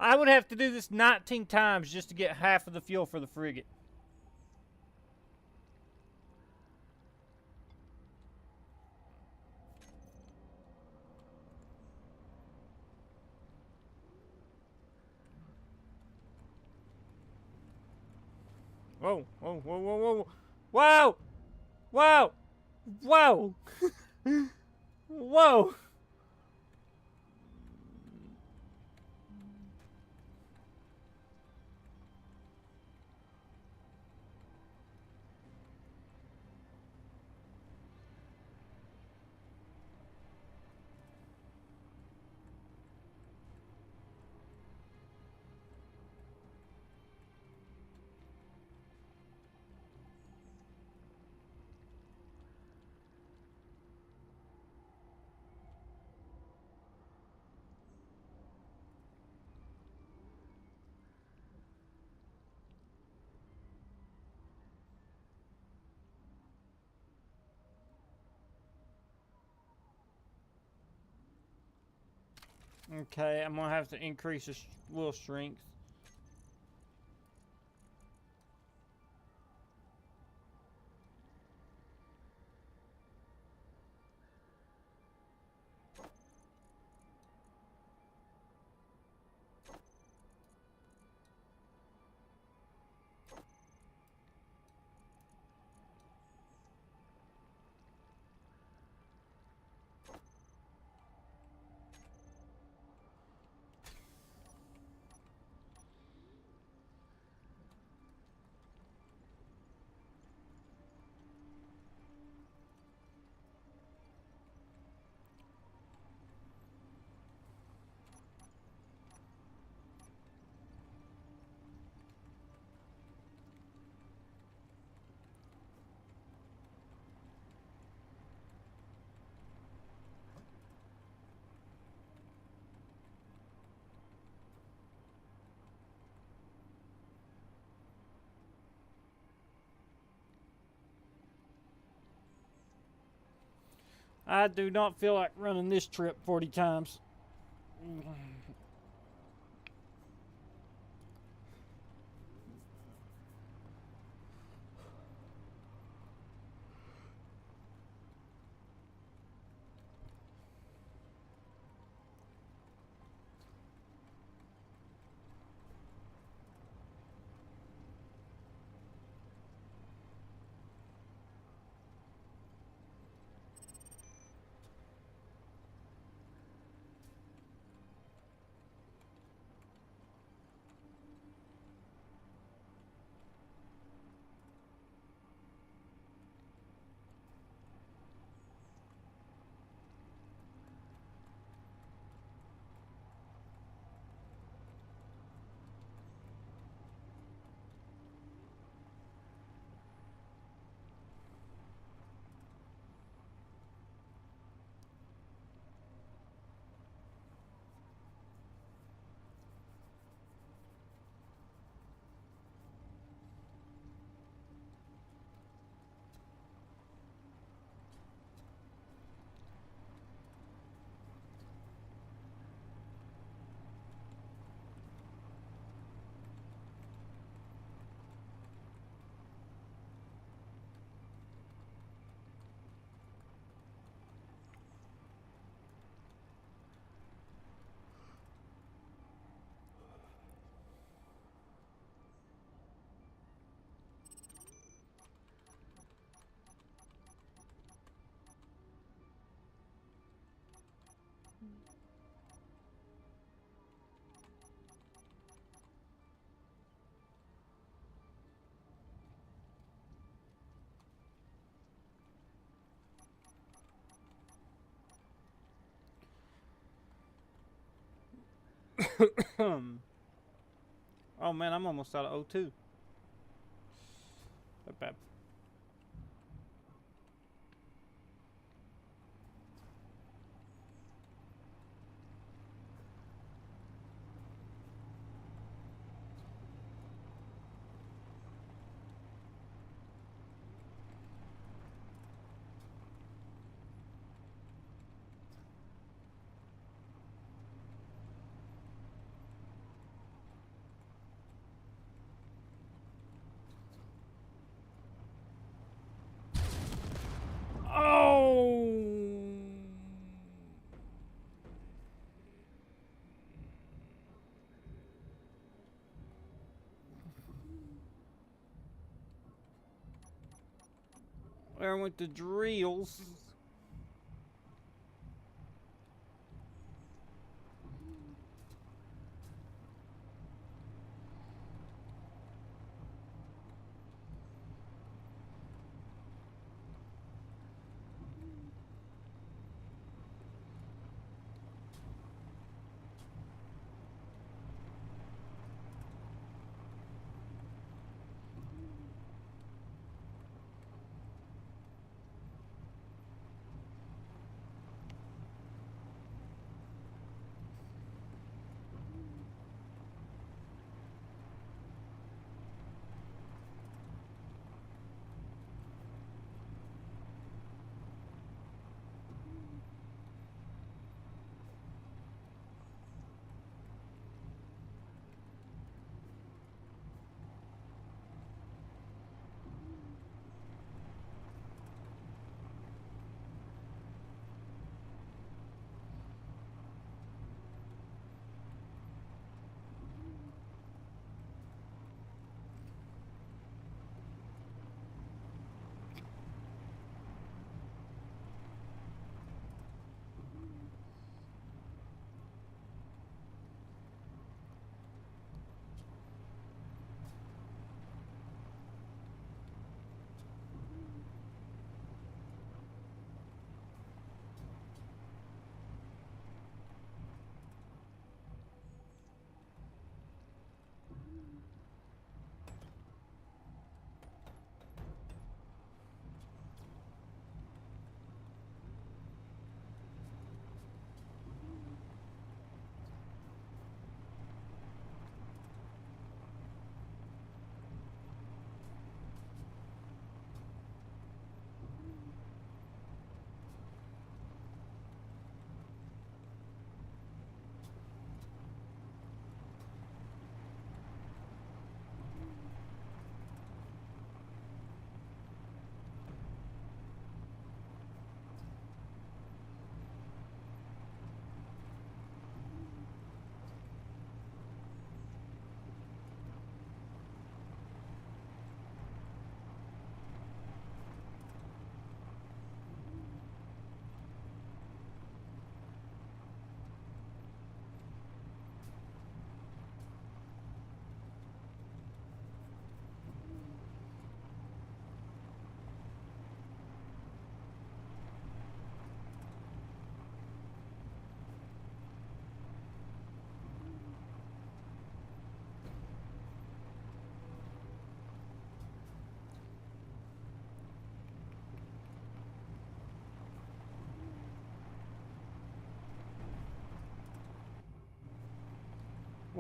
I would have to do this 19 times just to get half of the fuel for the frigate. Whoa, whoa, whoa, whoa, whoa, whoa, whoa, whoa, whoa. Okay, I'm gonna have to increase the wheel strength. I do not feel like running this trip 40 times. Oh man, I'm almost out of O2. Not bad. Oh! There went the drills.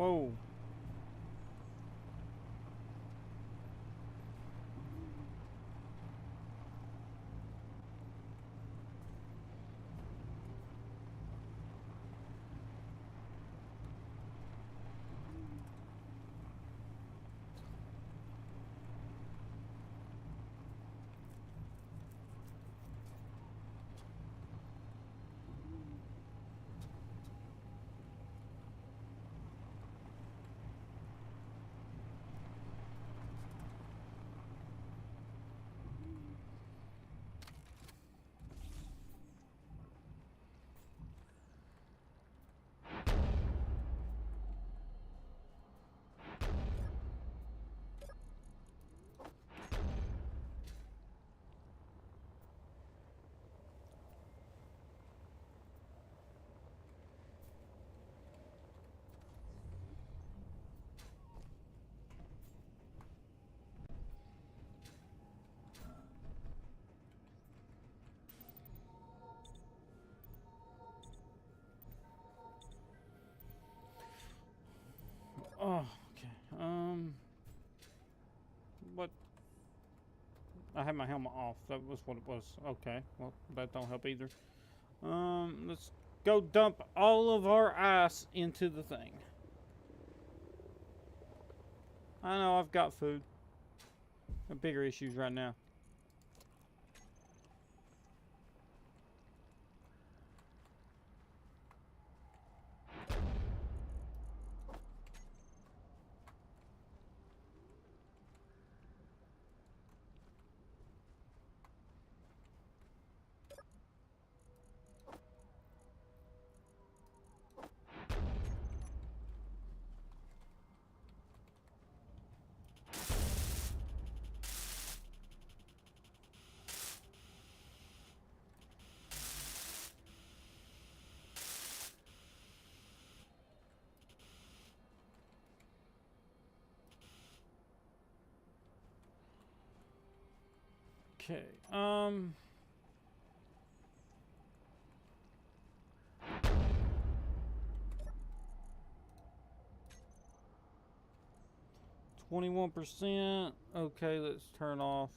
Whoa. Oh, okay. What? I had my helmet off. That was what it was. Okay. Well, that don't help either. Let's go dump all of our ice into the thing. I know I've got food. Got bigger issues right now. Okay. 21%. Okay, let's turn off.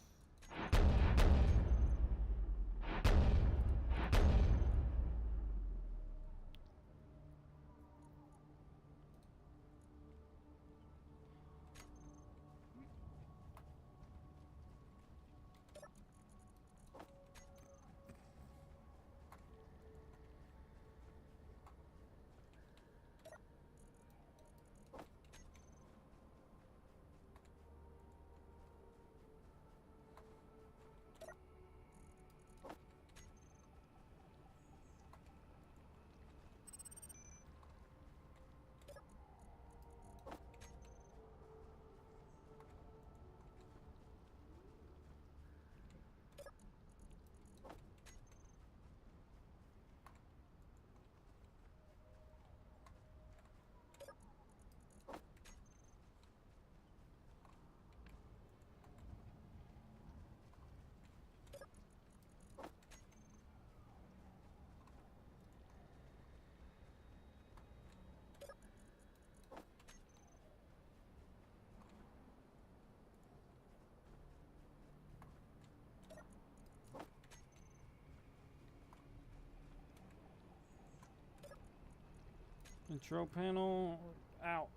Control panel out.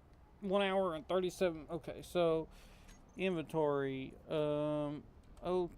1 hour and 37. Okay, so inventory. O2s.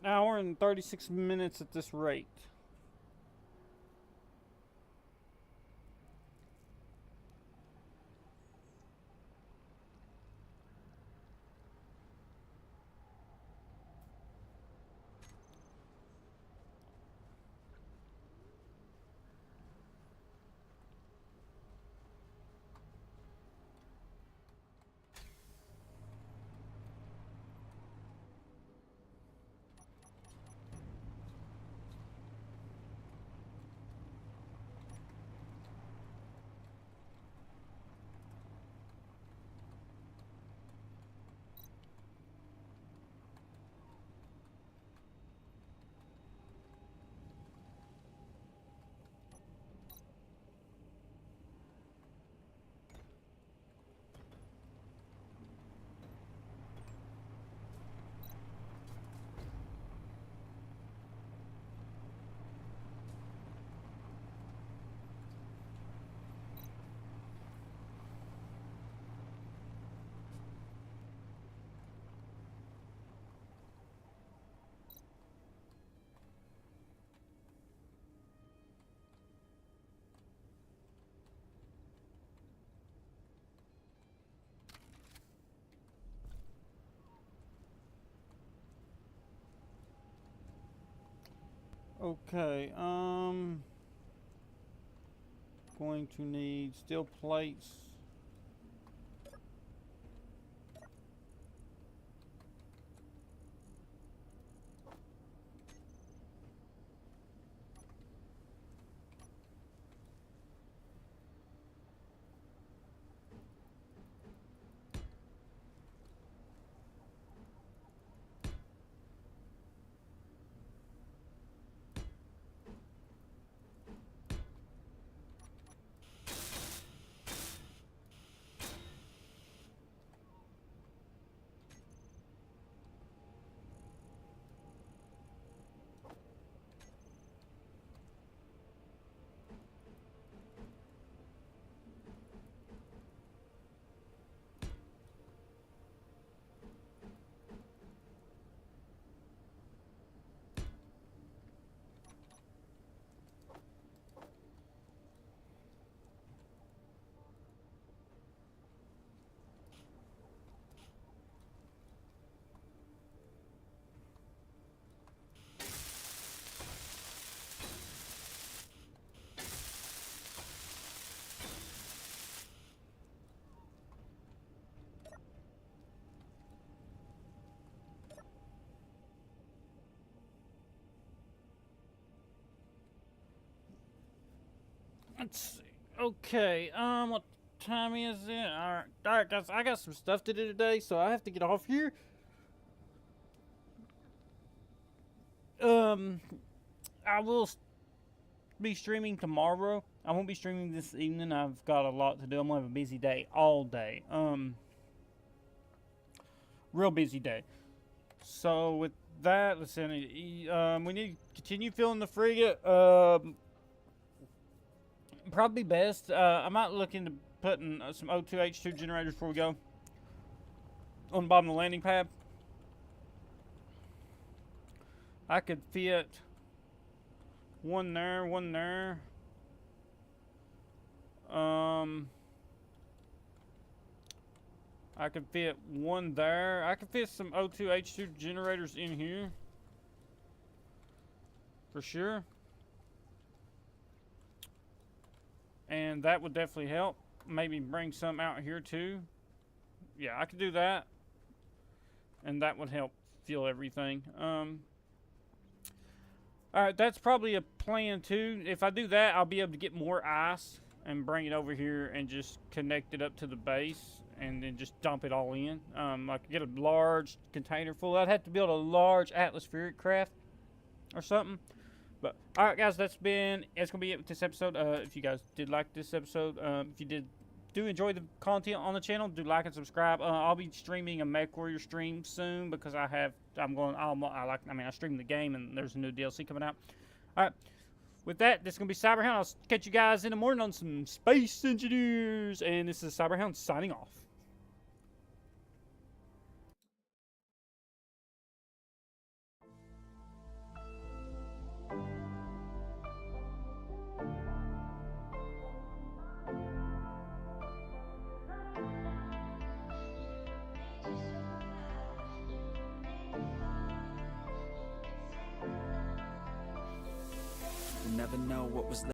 hour and 36 minutes at this rate. Okay, going to need steel plates. Let's see. Okay, what time is it? Alright, guys, I got some stuff to do today, so I have to get off here. I will be streaming tomorrow. I won't be streaming this evening. I've got a lot to do. I'm gonna have a busy day all day. Real busy day. So with that, listen, we need to continue filling the frigate. Probably best. I might look into putting some O2H2 generators before we go on the bottom of the landing pad. I could fit one there, one there. I could fit one there. I could fit some O2H2 generators in here for sure. And that would definitely help. Maybe bring some out here too. Yeah, I could do that. And that would help fuel everything. Alright, that's probably a plan too. If I do that, I'll be able to get more ice and bring it over here and just connect it up to the base and then just dump it all in. I could get a large container full. I'd have to build a large atmospheric craft or something. But alright guys, it's gonna be it with this episode. If you guys did like this episode, if you do enjoy the content on the channel, do like and subscribe. I'll be streaming a MechWarrior stream soon because I streamed the game and there's a new DLC coming out. Alright, with that, this is gonna be Cyberhound. I'll catch you guys in the morning on some Space Engineers, and this is Cyberhound signing off. know what was